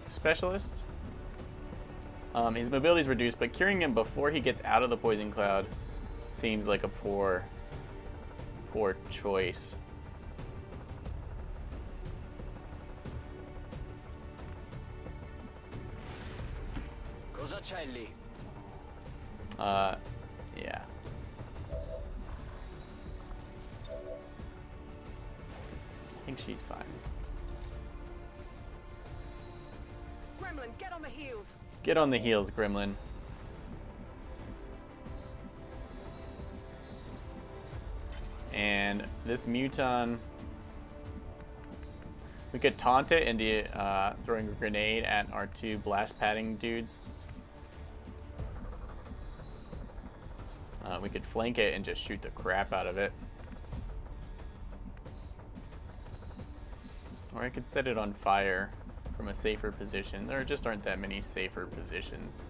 specialist. His mobility is reduced, but curing him before he gets out of the poison cloud seems like a poor choice. Cosa c'è lì? Yeah. I think she's fine. Gremlin, get on the heels. Get on the heels, Gremlin. And this Muton, we could taunt it into throwing a grenade at our two blast padding dudes. We could flank it and just shoot the crap out of it. Or I could set it on fire from a safer position. There just aren't that many safer positions.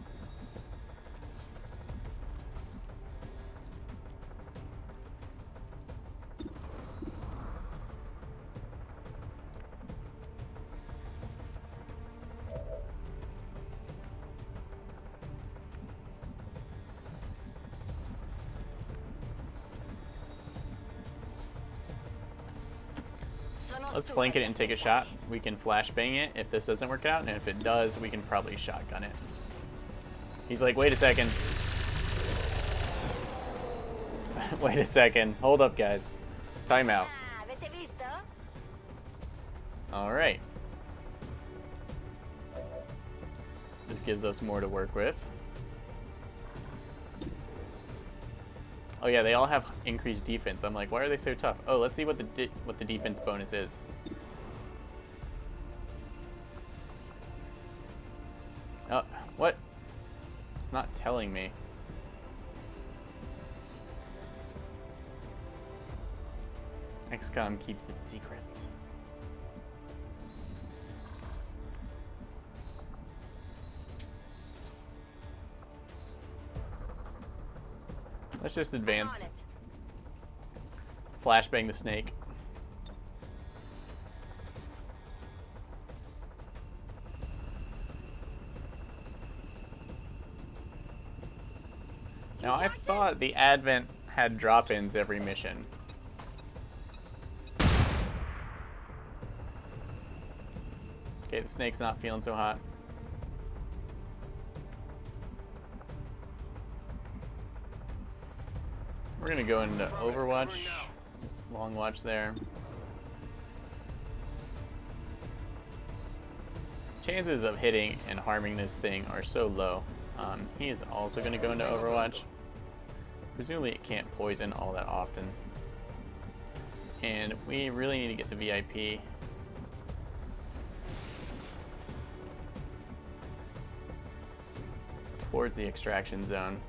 Let's flank it and take a shot. We can flashbang it if this doesn't work out, and if it does, we can probably shotgun it. He's like, wait a second. Wait a second. Hold up, guys. Time out. Alright. This gives us more to work with. Oh yeah, they all have increased defense. I'm like, why are they so tough? Oh, let's see what the defense bonus is. Oh, what? It's not telling me. XCOM keeps its secrets. Let's just advance. Flashbang the snake. Now I thought the Advent had drop-ins every mission. Okay, the snake's not feeling so hot. We're gonna go into Overwatch. Long watch there. Chances of hitting and harming this thing are so low. He is also gonna go into Overwatch. Presumably it can't poison all that often. And we really need to get the VIP. Towards the extraction zone.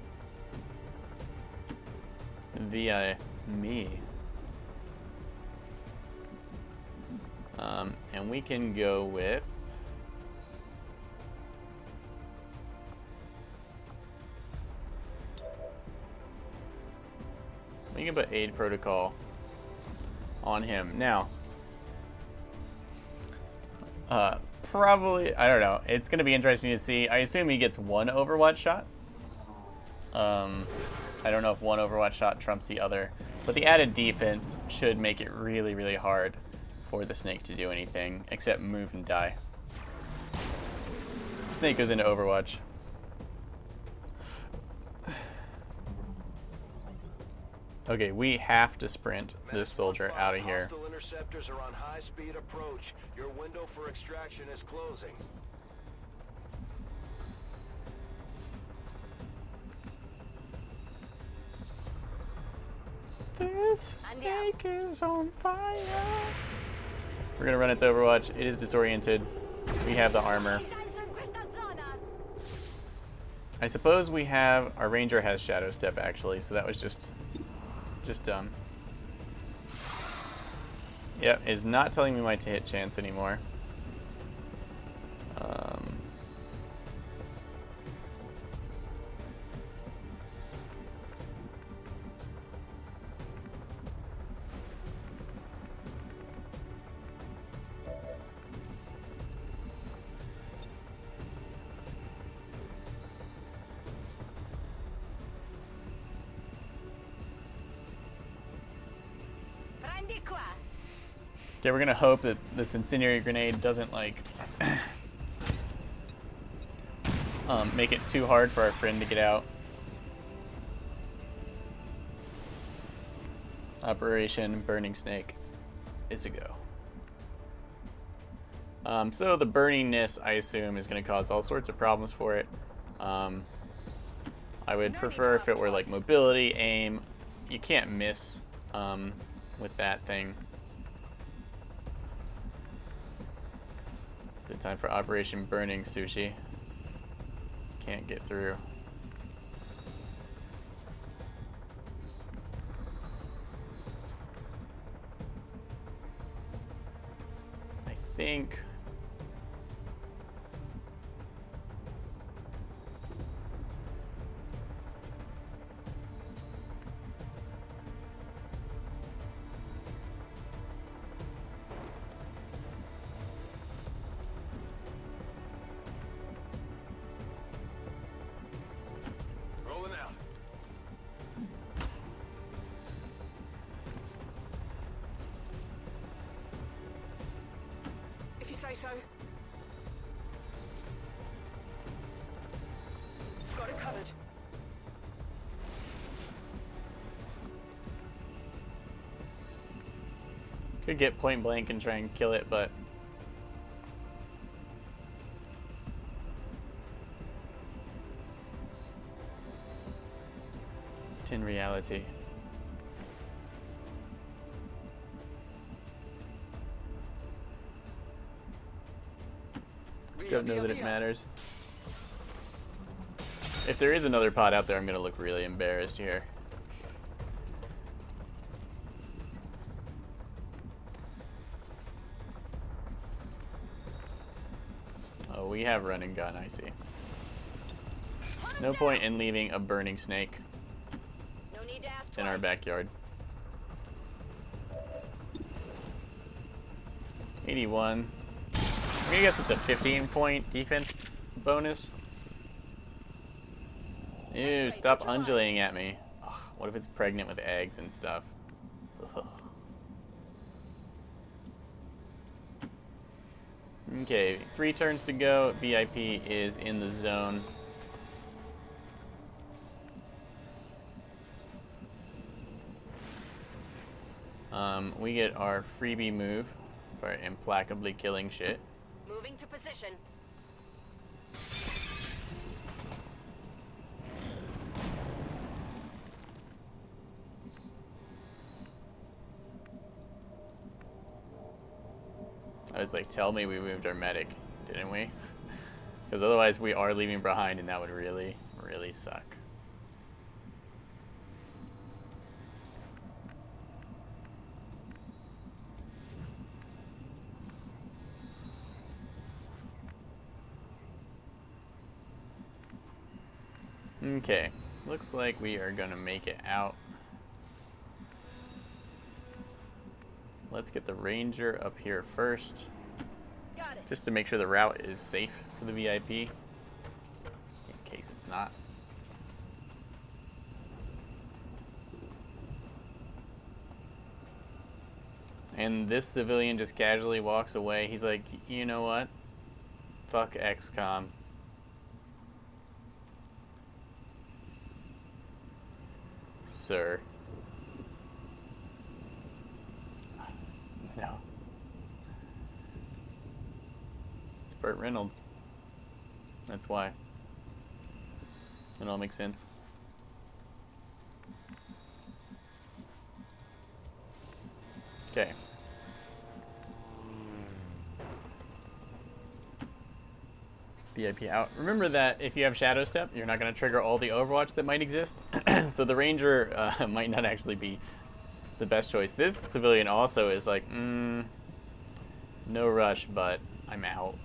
Via me. And we can go with we can put aid protocol on him. Now probably, I don't know, it's gonna be interesting to see. I assume he gets one Overwatch shot. I don't know if one Overwatch shot trumps the other, but the added defense should make it really, really hard for the snake to do anything except move and die. Snake goes into Overwatch. Okay, we have to sprint this soldier out of here. Hostile interceptors are on high-speed approach. Your window for extraction is closing. This snake is on fire. We're gonna run its Overwatch. It is disoriented. We have the armor. I suppose we have, our ranger has Shadow Step actually, so that was just dumb. Yep, it's not telling me my hit chance anymore. Okay, we're gonna hope that this incendiary grenade doesn't like make it too hard for our friend to get out. Operation Burning Snake is a go. So the burningness, I assume, is going to cause all sorts of problems for it. I would prefer if it were like mobility, aim. You can't miss with that thing. Is it time for Operation Burning Sushi? Can't get through. I think say so. Got it covered. Could get point blank and try and kill it, but in reality, don't know that it matters. If there is another pod out there, I'm gonna look really embarrassed here. Oh, we have run and gun, I see. No point in leaving a burning snake No need to ask in our twice. backyard. 81. I guess it's a 15-point defense bonus. Ew, stop undulating at me. Ugh, what if it's pregnant with eggs and stuff? Ugh. Okay, 3 turns to go. VIP is in the zone. We get our freebie move for implacably killing shit. Moving to position. I was like, tell me we moved our medic, didn't we? Because otherwise we are leaving behind and that would really, really suck. Okay, looks like we are gonna make it out. Let's get the ranger up here first, Got it. just to make sure the route is safe for the VIP, in case it's not. And this civilian just casually walks away. He's like, you know what? Fuck XCOM. Sir. No. It's Burt Reynolds. That's why. It all makes sense. Okay. VIP out. Remember that if you have Shadow Step, you're not going to trigger all the Overwatch that might exist. So the Ranger might not actually be the best choice. This civilian also is like, no rush, but I'm out.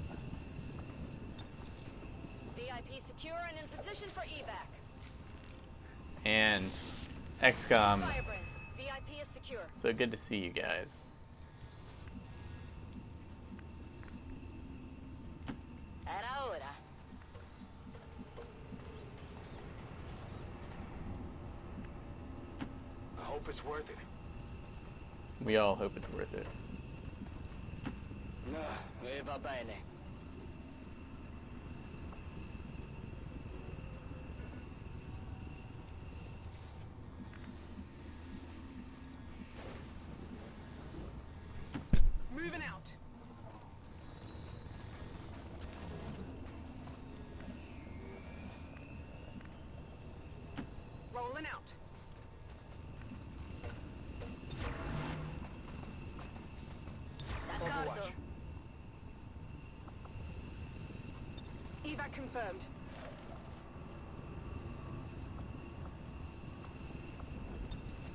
VIP secure and in position for evac. And XCOM. Firebrand, VIP is secure. So good to see you guys. Era hora. I hope it's worth it. We all hope it's worth it. Va bene. Moving out. Rolling out. Overwatch. Evac confirmed.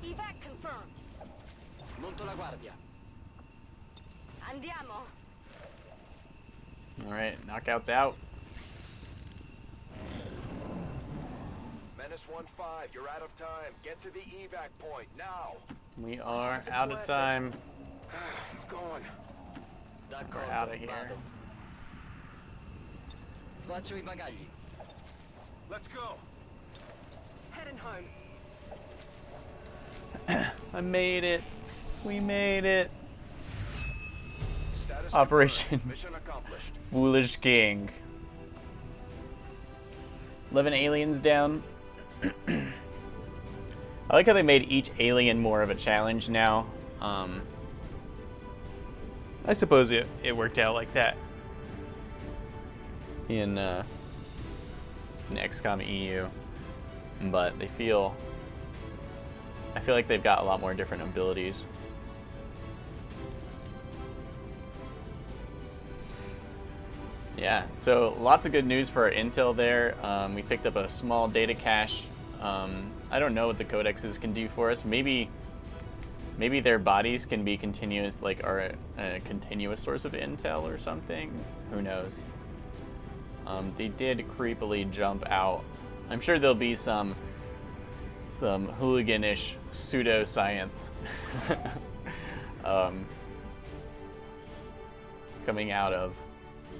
Evac confirmed. Monto la guardia. Andiamo. Alright, knockouts out. Menace 1-5, you're out of time. Get to the evac point, now. We are out of time. Going. We're out of here. Faccio I bagagli. Let's go. Heading home. I made it. We made it. Status Operation Mission accomplished. Foolish King. 11 aliens down. I like how they made each alien more of a challenge now. I suppose it worked out like that in XCOM EU, but I feel like they've got a lot more different abilities. Yeah, so lots of good news for our intel there. We picked up a small data cache. I don't know what the codexes can do for us. Maybe their bodies can be continuous, like are a continuous source of intel or something. Who knows? They did creepily jump out. I'm sure there'll be some hooliganish pseudoscience coming out of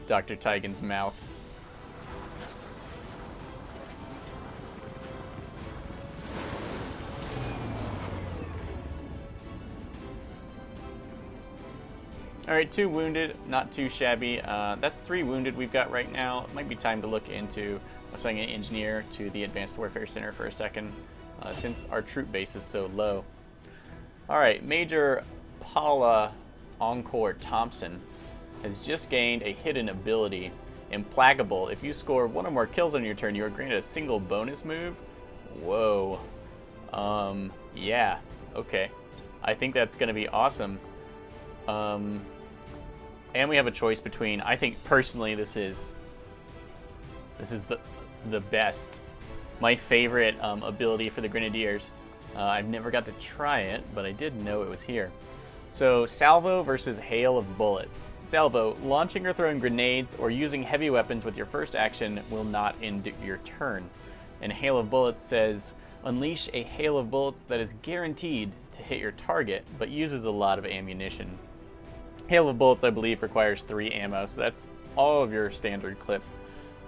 Dr. Tigan's mouth. Alright, 2 wounded, not too shabby. That's 3 wounded we've got right now. It might be time to look into assigning an engineer to the Advanced Warfare Center for a second, since our troop base is so low. Alright, Major Paula Encore Thompson has just gained a hidden ability, Implacable. If you score 1 or more kills on your turn, you are granted a single bonus move. Whoa. Yeah, okay. I think that's going to be awesome. And we have a choice between, I think personally this is the best, my favorite ability for the Grenadiers. I've never got to try it, but I did know it was here. So, Salvo versus Hail of Bullets. Salvo, launching or throwing grenades or using heavy weapons with your first action will not end your turn. And Hail of Bullets says, unleash a hail of bullets that is guaranteed to hit your target, but uses a lot of ammunition. Hail of Bullets, I believe, requires 3 ammo, so that's all of your standard clip.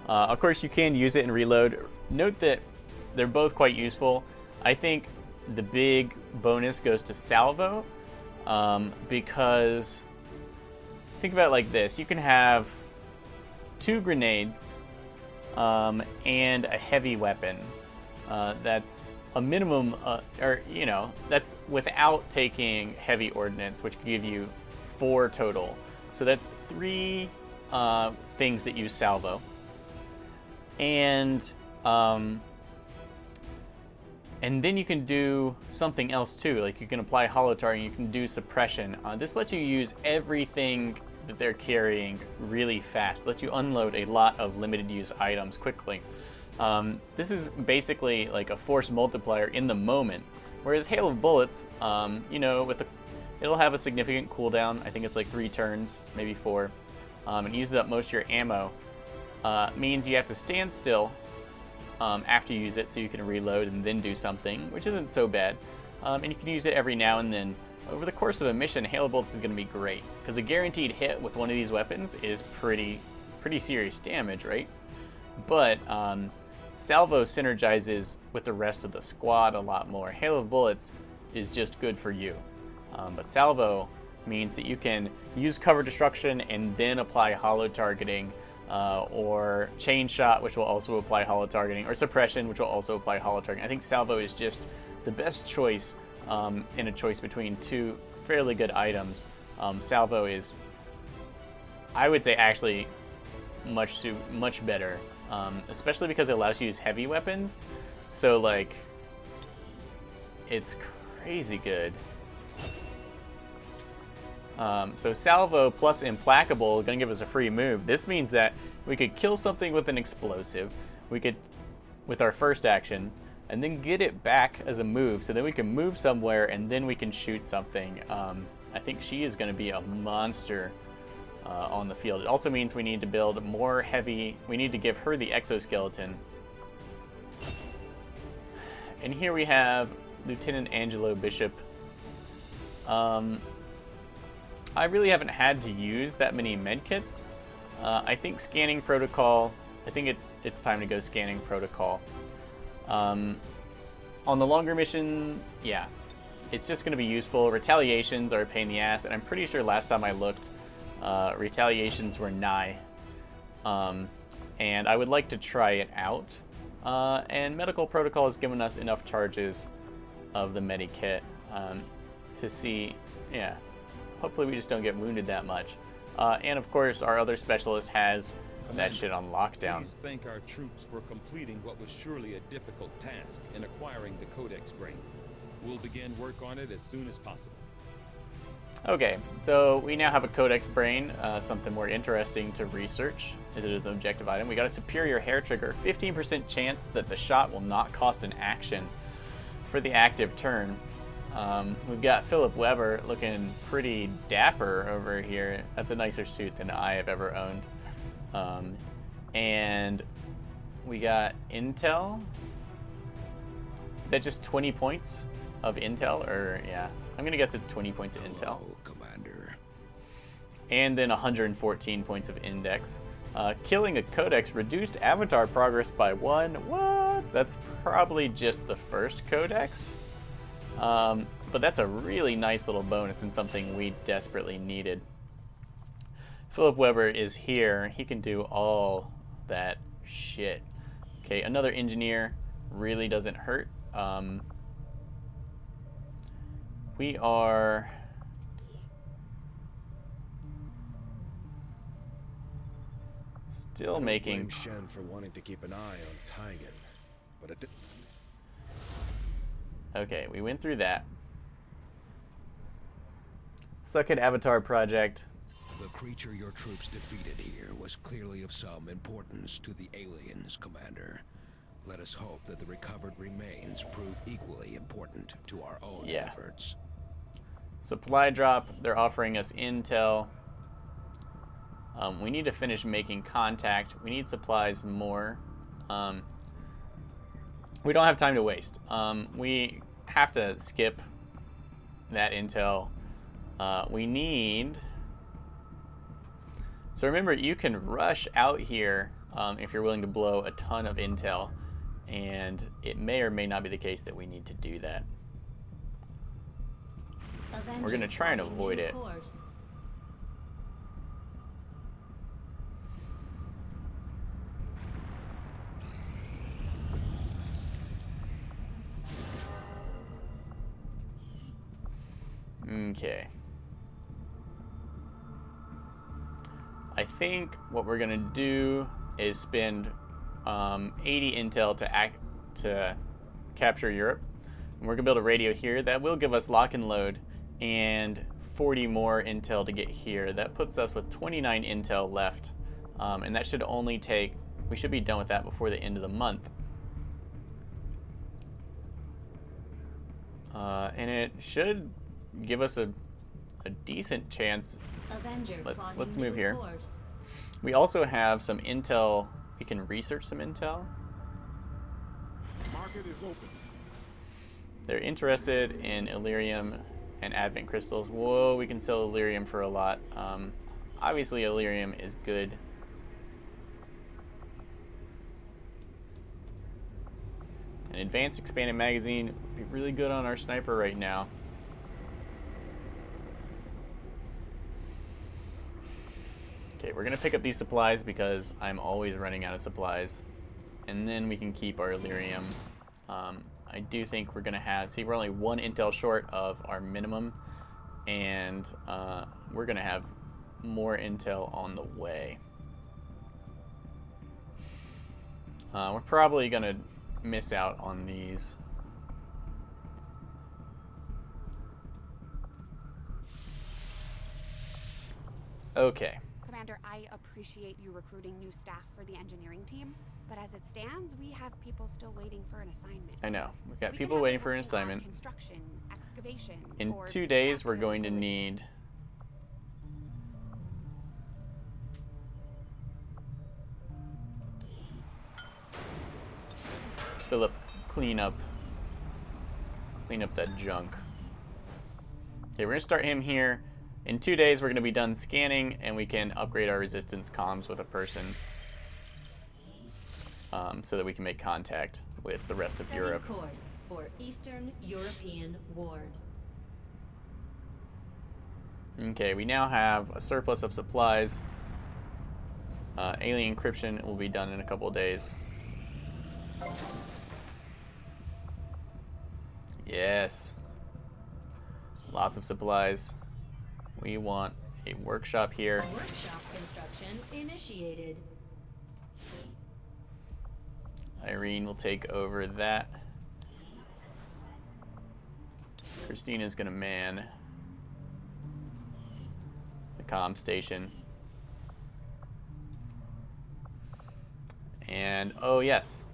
Of course, you can use it and reload. Note that they're both quite useful. I think the big bonus goes to Salvo, because think about it like this. You can have 2 grenades and a heavy weapon. That's a minimum, that's without taking heavy ordnance, which can give you 4 total. So that's 3 things that use Salvo. And then you can do something else too, like you can apply holo targeting, you can do suppression. This lets you use everything that they're carrying really fast, lets you unload a lot of limited use items quickly. This is basically like a force multiplier in the moment, whereas Hail of Bullets, it'll have a significant cooldown. I think it's like 3 turns, maybe 4. It uses up most of your ammo. Means you have to stand still after you use it so you can reload and then do something, which isn't so bad. And you can use it every now and then. Over the course of a mission, Hail of Bullets is going to be great, because a guaranteed hit with one of these weapons is pretty serious damage, right? But Salvo synergizes with the rest of the squad a lot more. Hail of Bullets is just good for you. But Salvo means that you can use cover destruction and then apply holo targeting, or chain shot, which will also apply holo targeting, or suppression, which will also apply holo targeting. I think Salvo is just the best choice in a choice between 2 fairly good items. Salvo is, I would say, actually much better, especially because it allows you to use heavy weapons. So like, it's crazy good. So Salvo plus Implacable is going to give us a free move. This means that we could kill something with an explosive, we could, with our first action, and then get it back as a move. So then we can move somewhere and then we can shoot something. I think she is going to be a monster on the field. It also means we need to build more heavy. We need to give her the exoskeleton. And here we have Lieutenant Angelo Bishop. I really haven't had to use that many medkits. I think scanning protocol, I think it's time to go scanning protocol. On the longer mission, yeah, it's just going to be useful. Retaliations are a pain in the ass, and I'm pretty sure last time I looked, Retaliations were nigh. And I would like to try it out. And medical protocol has given us enough charges of the medikit to see, yeah, hopefully we just don't get wounded that much. And of course, our other specialist has that shit on lockdown. Please thank our troops for completing what was surely a difficult task in acquiring the Codex brain. We'll begin work on it as soon as possible. Okay, so we now have a Codex brain, something more interesting to research. It is an objective item. We got a superior hair trigger, 15% chance that the shot will not cost an action for the active turn. We've got Phwop Weber looking pretty dapper over here. That's a nicer suit than I have ever owned. And we got intel. Is that just 20 points of intel? Or, yeah, I'm gonna guess it's 20 points of intel. Oh, Commander. And then 114 points of index. Killing a codex reduced avatar progress by 1. What? That's probably just the first codex. But that's a really nice little bonus and something we desperately needed. Phwop Weber is here. He can do all that shit. Okay, another engineer really doesn't hurt. We are... still making... Blame Shen for wanting to keep an eye on Tigan, but it did... Okay, we went through that. Suckhead Avatar Project. The creature your troops defeated here was clearly of some importance to the aliens, Commander. Let us hope that the recovered remains prove equally important to our own efforts. Supply drop. They're offering us intel. We need to finish making contact. We need supplies more. We don't have time to waste. We have to skip that intel. We need... So remember, you can rush out here if you're willing to blow a ton of intel. And it may or may not be the case that we need to do that. We're going to try and avoid it. Okay. I think what we're gonna do is spend 80 intel to capture Europe. And we're gonna build a radio here that will give us lock and load and 40 more intel to get here. That puts us with 29 intel left, and that should only take. We should be done with that before the end of the month. And it should give us a decent chance. Let's move here. We also have some intel. We can research some intel. Market is open. They're interested in Illyrium and Advent crystals. Whoa, we can sell Illyrium for a lot. Obviously, Illyrium is good. An advanced expanded magazine would be really good on our sniper right now. Okay, we're gonna pick up these supplies because I'm always running out of supplies. And then we can keep our Illyrium. I do think we're gonna have, see, we're only 1 intel short of our minimum, and we're gonna have more intel on the way. We're probably gonna miss out on these. Okay. Commander, I appreciate you recruiting new staff for the engineering team, but as it stands, we have people still waiting for an assignment. I know. We've got people waiting for an assignment. Construction, excavation, in 2 days, we're going to need... Phwop, clean up that junk. Okay, we're gonna start him here. In 2 days, we're gonna be done scanning, and we can upgrade our resistance comms with a person, so that we can make contact with the rest of Europe. Course for Eastern European Ward. Okay, we now have a surplus of supplies. Alien encryption will be done in a couple of days. Yes. Lots of supplies. We want a workshop here. Workshop construction initiated. Irene will take over that. Christina's gonna man the comm station. And, oh yes.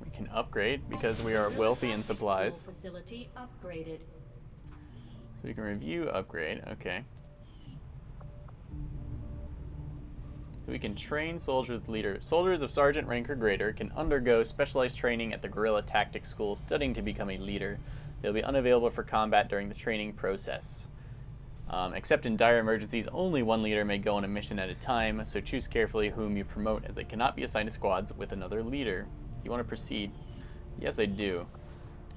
We can upgrade because we are wealthy in supplies. Facility upgraded. So we can review upgrade, okay. So we can train soldiers with leader. Soldiers of sergeant rank or greater can undergo specialized training at the guerrilla tactics school, studying to become a leader. They'll be unavailable for combat during the training process. Except in dire emergencies, only one leader may go on a mission at a time, so choose carefully whom you promote, as they cannot be assigned to squads with another leader. You want to proceed? Yes, I do.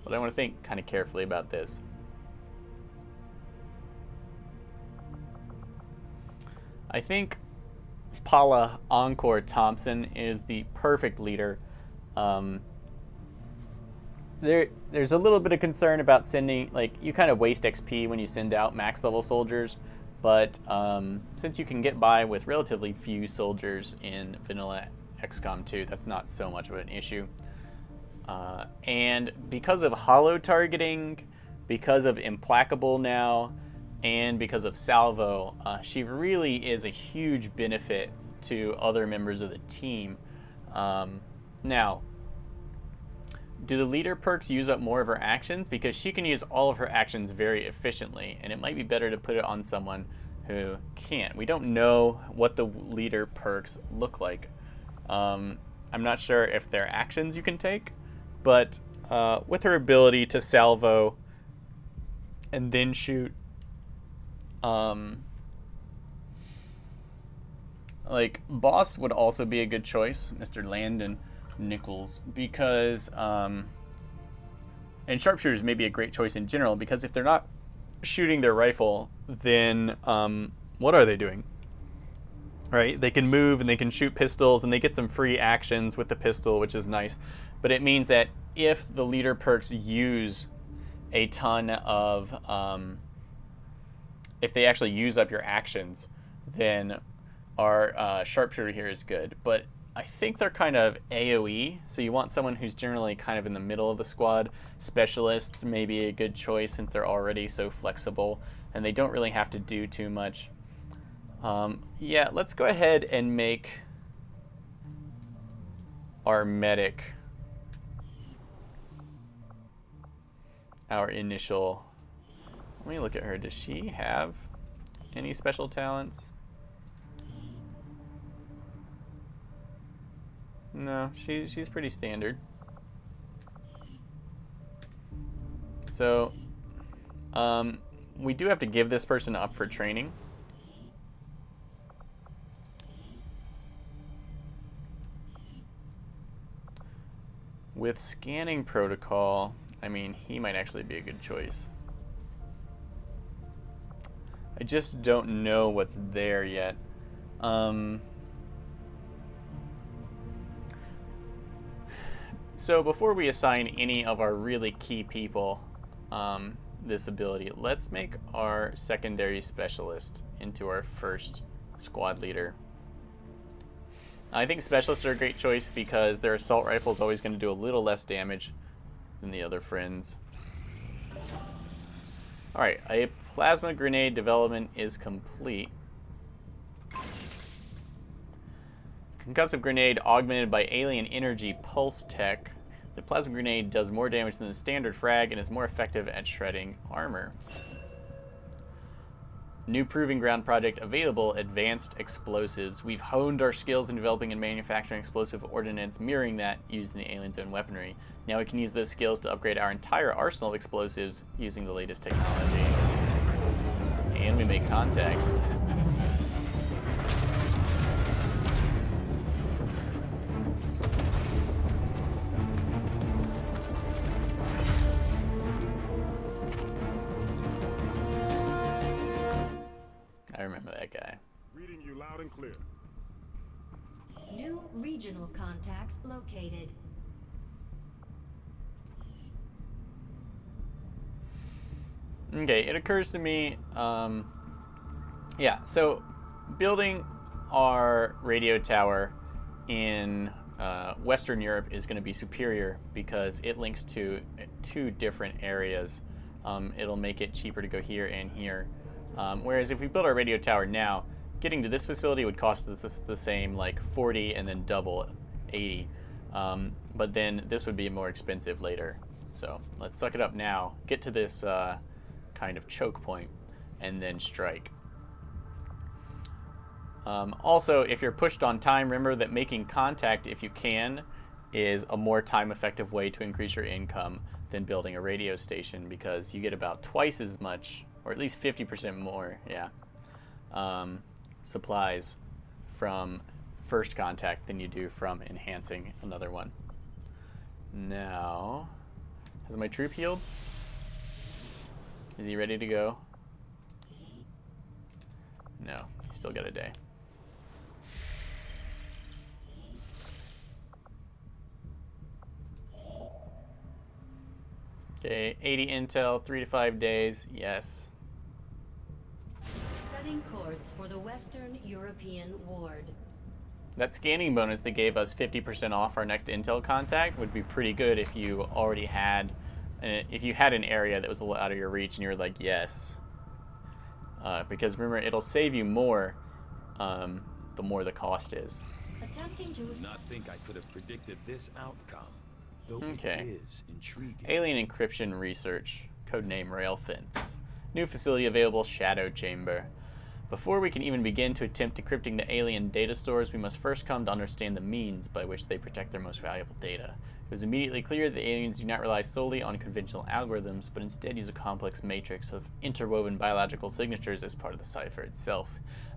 But I want to think kind of carefully about this. I think Paula Encore Thompson is the perfect leader. There's a little bit of concern about sending, like, you kind of waste XP when you send out max level soldiers, but since you can get by with relatively few soldiers in vanilla XCOM 2, that's not so much of an issue. And because of holo targeting, because of Implacable now, and because of Salvo, she really is a huge benefit to other members of the team. Now, do the leader perks use up more of her actions? Because she can use all of her actions very efficiently, and it might be better to put it on someone who can't. We don't know what the leader perks look like. I'm not sure if they're actions you can take, but with her ability to salvo and then shoot, like, Boss would also be a good choice, Mr. Landon Nichols, because and sharpshooters may be a great choice in general, because if they're not shooting their rifle, then what are they doing? Right? They can move and they can shoot pistols, and they get some free actions with the pistol, which is nice. But it means that if the leader perks use a ton of if they actually use up your actions, then our sharpshooter here is good. But I think they're kind of AoE, so you want someone who's generally kind of in the middle of the squad. Specialists may be a good choice since they're already so flexible and they don't really have to do too much. Yeah, let's go ahead and make our medic our initial. Let me look at her. Does she have any special talents? No, she's pretty standard. So, we do have to give this person up for training. With scanning protocol, I mean, he might actually be a good choice. I just don't know what's there yet. So before we assign any of our really key people this ability, let's make our secondary specialist into our first squad leader. I think specialists are a great choice because their assault rifle is always going to do a little less damage than the other friends. Alright, a plasma grenade development is complete. Concussive grenade augmented by alien energy pulse tech. The plasma grenade does more damage than the standard frag and is more effective at shredding armor. New Proving Ground project available, advanced explosives. We've honed our skills in developing and manufacturing explosive ordnance mirroring that used in the alien zone weaponry. Now we can use those skills to upgrade our entire arsenal of explosives using the latest technology. And we make contact. remember that guy. Reading you loud and clear. New regional contacts located. Okay, it occurs to me, yeah, so building our radio tower in Western Europe is going to be superior because it links to 2 different areas. It'll make it cheaper to go here and here. Whereas if we build our radio tower now, getting to this facility would cost us the same, like 40 and then double 80. But then this would be more expensive later. So let's suck it up now, get to this kind of choke point, and then strike. Also, if you're pushed on time, remember that making contact, if you can, is a more time-effective way to increase your income than building a radio station, because you get about twice as much, or at least 50% more, supplies from first contact than you do from enhancing another one. Now, has my troop healed? Is he ready to go? No, he's still got a day. Okay, 80 intel, 3 to 5 days, yes. Setting course for the Western European Ward. That scanning bonus that gave us 50% off our next intel contact would be pretty good if you already had, if you had an area that was a little out of your reach and you were like, yes. Because remember, it'll save you more the more the cost is. Attempting to Did not think I could have predicted this outcome. Though Okay. it is intriguing. Alien encryption research, codename Railfence. New facility available, Shadow Chamber. Before we can even begin to attempt decrypting the alien data stores, we must first come to understand the means by which they protect their most valuable data. It was immediately clear that the aliens do not rely solely on conventional algorithms, but instead use a complex matrix of interwoven biological signatures as part of the cipher itself.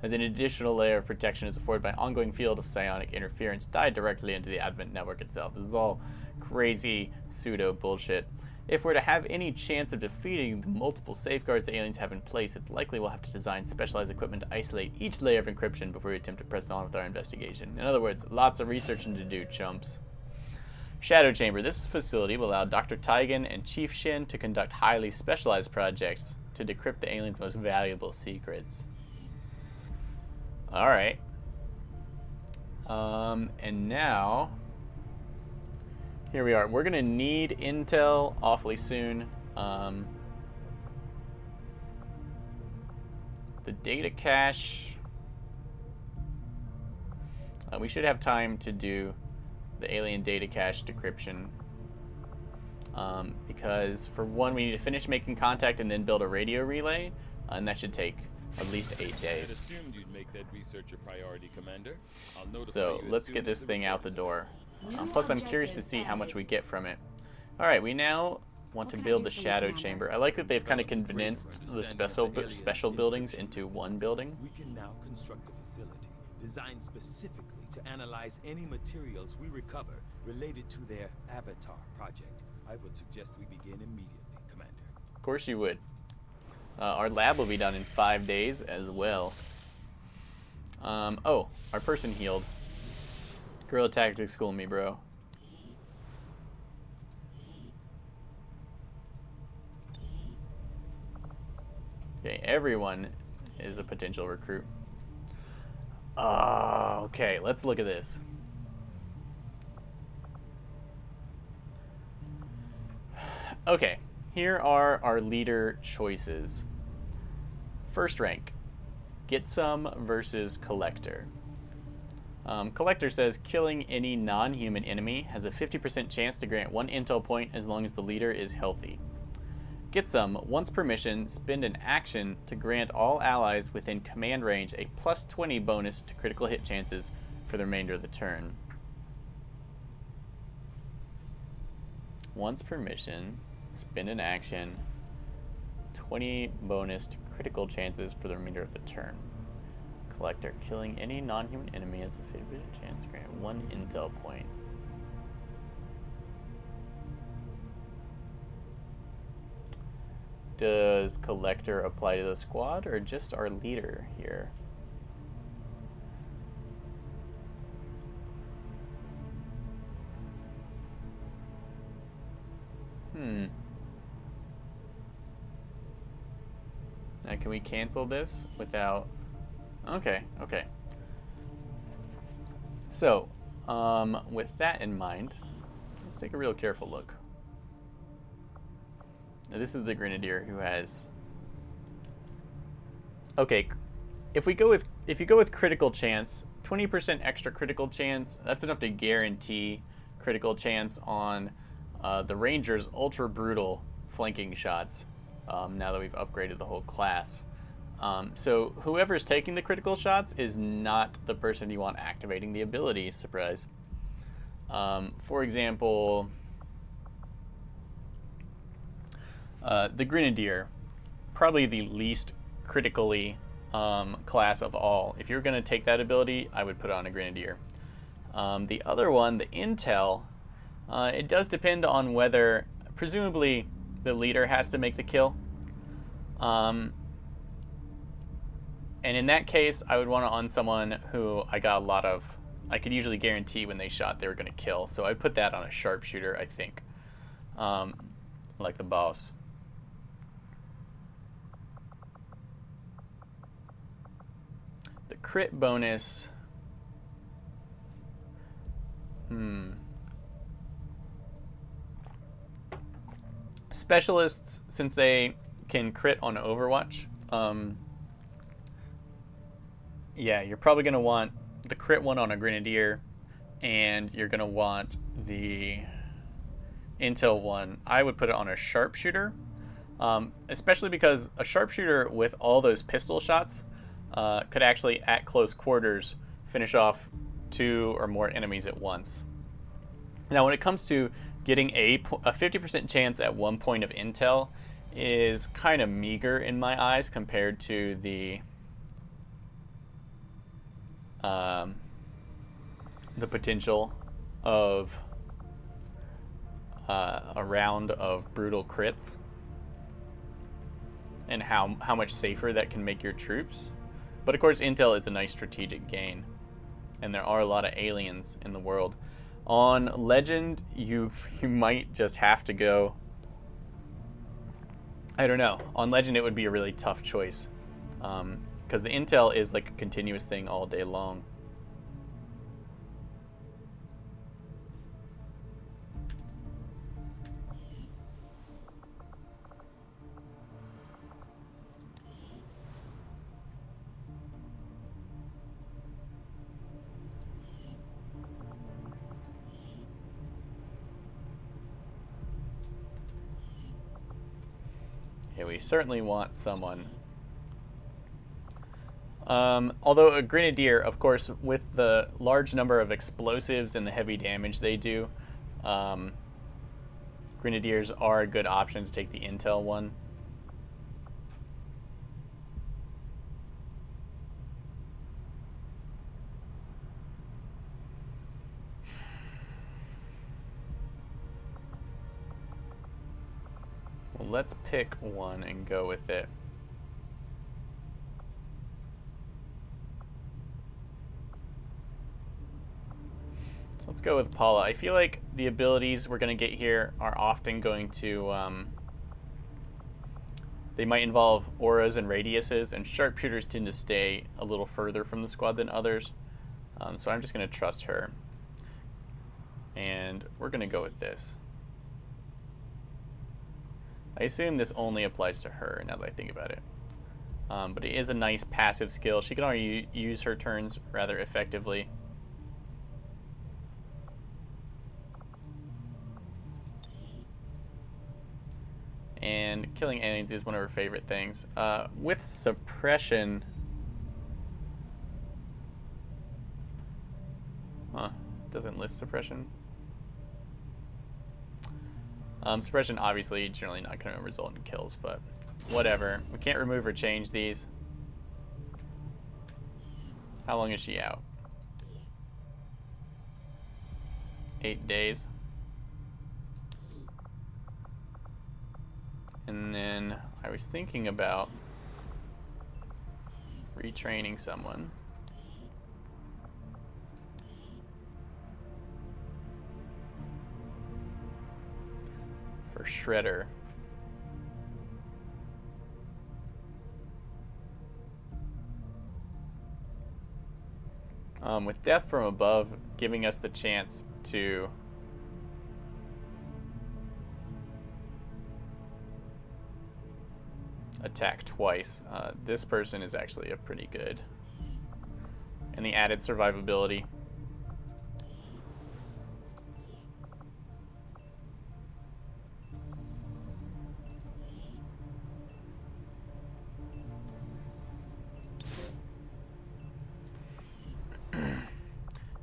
As an additional layer of protection is afforded by an ongoing field of psionic interference tied directly into the Advent network itself. This is all crazy pseudo bullshit. If we're to have any chance of defeating the multiple safeguards the aliens have in place, it's likely we'll have to design specialized equipment to isolate each layer of encryption before we attempt to press on with our investigation. In other words, lots of researching to do, chumps. Shadow Chamber. This facility will allow Dr. Taigen and Chief Shin to conduct highly specialized projects to decrypt the aliens' most valuable secrets. Alright. And now, here we are. We're going to need intel awfully soon. The data cache. We should have time to do the alien data cache decryption. Because for one, we need to finish making contact and then build a radio relay. And that should take at least 8 I days. assumed you'd make that research a priority, Commander. I'll notify So you as let's soon get as this the thing out report the is door. New Plus, I'm curious to objective see how much added. we get from it. All right, we now want What to can I build do the for you, Shadow Commander? Chamber. I like that they've kind of Developed a greater condensed the understanding of the special alien buildings encryption. into one building. We can now construct a facility designed specifically to analyze any materials we recover related to their Avatar project. I would suggest we begin immediately, Commander. Of course you would. Our lab will be done in 5 days as well. Oh, our person healed. Guerrilla Tactics school me, bro. Okay, everyone is a potential recruit. Okay, let's look at this. Okay, here are our leader choices. First rank, Get Some versus Collector. Collector says killing any non-human enemy has a 50% chance to grant 1 intel point as long as the leader is healthy. Get Some, once per mission, spend an action to grant all allies within command range a plus 20 bonus to critical hit chances for the remainder of the turn. Once per mission, spend an action, 20 bonus to critical chances for the remainder of the turn. Collector, killing any non-human enemy has a 50% chance to grant 1 intel point. Does Collector apply to the squad or just our leader here? Now can we cancel this without... Okay. So, with that in mind, let's take a real careful look. Now this is the Grenadier who has... Okay, if you go with critical chance, 20% extra critical chance, that's enough to guarantee critical chance on the Ranger's ultra brutal flanking shots. Now that we've upgraded the whole class. So whoever's taking the critical shots is not the person you want activating the ability, surprise. For example, the Grenadier, probably the least critically class of all. If you're going to take that ability, I would put on a Grenadier. The other one, the Intel, it does depend on whether, presumably, the leader has to make the kill. And in that case, I would want to on someone who I got a lot of... I could usually guarantee when they shot they were going to kill. So I'd put that on a sharpshooter, I think. Like the boss. The crit bonus... Specialists, since they can crit on Overwatch, yeah, you're probably going to want the crit one on a Grenadier, and you're going to want the Intel one. I would put it on a sharpshooter, especially because a sharpshooter with all those pistol shots could actually, at close quarters, finish off 2 or more enemies at once. Now, when it comes to getting a 50% chance at 1 point of intel is kind of meager in my eyes compared to the potential of a round of brutal crits and how much safer that can make your troops. But of course, intel is a nice strategic gain, and there are a lot of aliens in the world. On Legend, you might just have to go... I don't know. On Legend, it would be a really tough choice. Because the intel is like a continuous thing all day long. Yeah, we certainly want someone. Although a Grenadier, of course, with the large number of explosives and the heavy damage they do, Grenadiers are a good option to take the intel one. Well, let's pick one and go with it. Let's go with Paula. I feel like the abilities we're going to get here are often going to... they might involve auras and radiuses, and sharpshooters tend to stay a little further from the squad than others. So I'm just going to trust her. And we're going to go with this. I assume this only applies to her, now that I think about it. But it is a nice passive skill. She can already use her turns rather effectively. And killing aliens is one of her favorite things. With suppression... Huh, doesn't list suppression. Suppression obviously generally not going to result in kills, but whatever. We can't remove or change these. How long is she out? 8 days. And then I was thinking about retraining someone. For Shredder. With Death from Above giving us the chance to attack twice, this person is actually a pretty good. And the added survivability.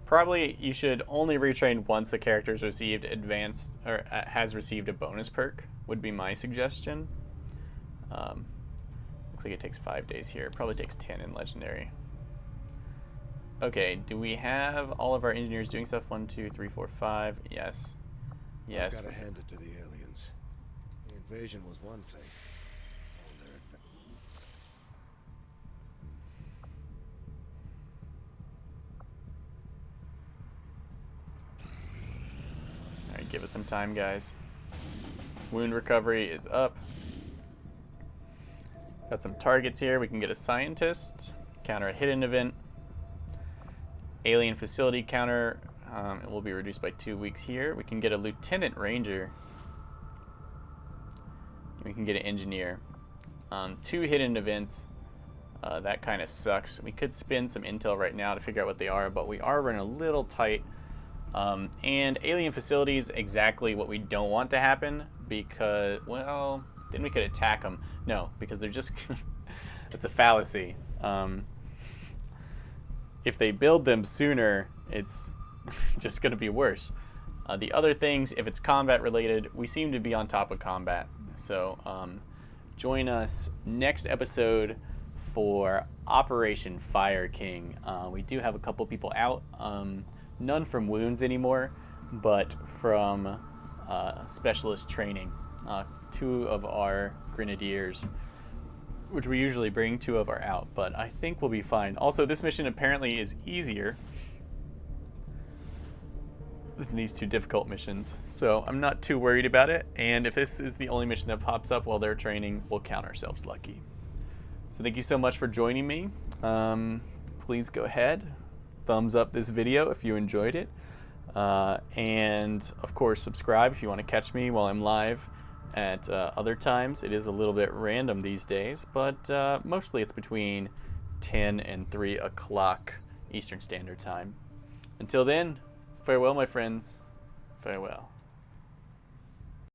Probably you should only retrain once a character's received advanced or has received a bonus perk, would be my suggestion. Looks like it takes 5 days here. It probably takes 10 in Legendary. Okay, do we have all of our engineers doing stuff? 1, 2, 3, 4, 5. Yes. Yes. Gotta hand it to the aliens. The invasion was one thing. Alright, give us some time, guys. Wound recovery is up. Got some targets here. We can get a scientist, counter a hidden event. Alien facility counter, it will be reduced by 2 weeks here. We can get a lieutenant ranger. We can get an engineer. 2 hidden events. That kind of sucks. We could spin some intel right now to figure out what they are, but we are running a little tight. And alien facilities, exactly what we don't want to happen because, well, then we could attack them. No, because they're just, it's a fallacy. If they build them sooner, it's just going to be worse. The other things, if it's combat related, we seem to be on top of combat. So join us next episode for Operation Fire King. We do have a couple people out. None from wounds anymore, but from specialist training. 2 of our grenadiers, which we usually bring, 2 of our out, but I think we'll be fine. Also, this mission apparently is easier than these 2 difficult missions, so I'm not too worried about it, and if this is the only mission that pops up while they're training, we'll count ourselves lucky. So thank you so much for joining me. Please go ahead, thumbs up this video if you enjoyed it, and of course subscribe if you want to catch me while I'm live at other times. It is a little bit random these days, but mostly it's between 10 and 3 o'clock Eastern Standard Time. Until then, farewell, my friends. Farewell.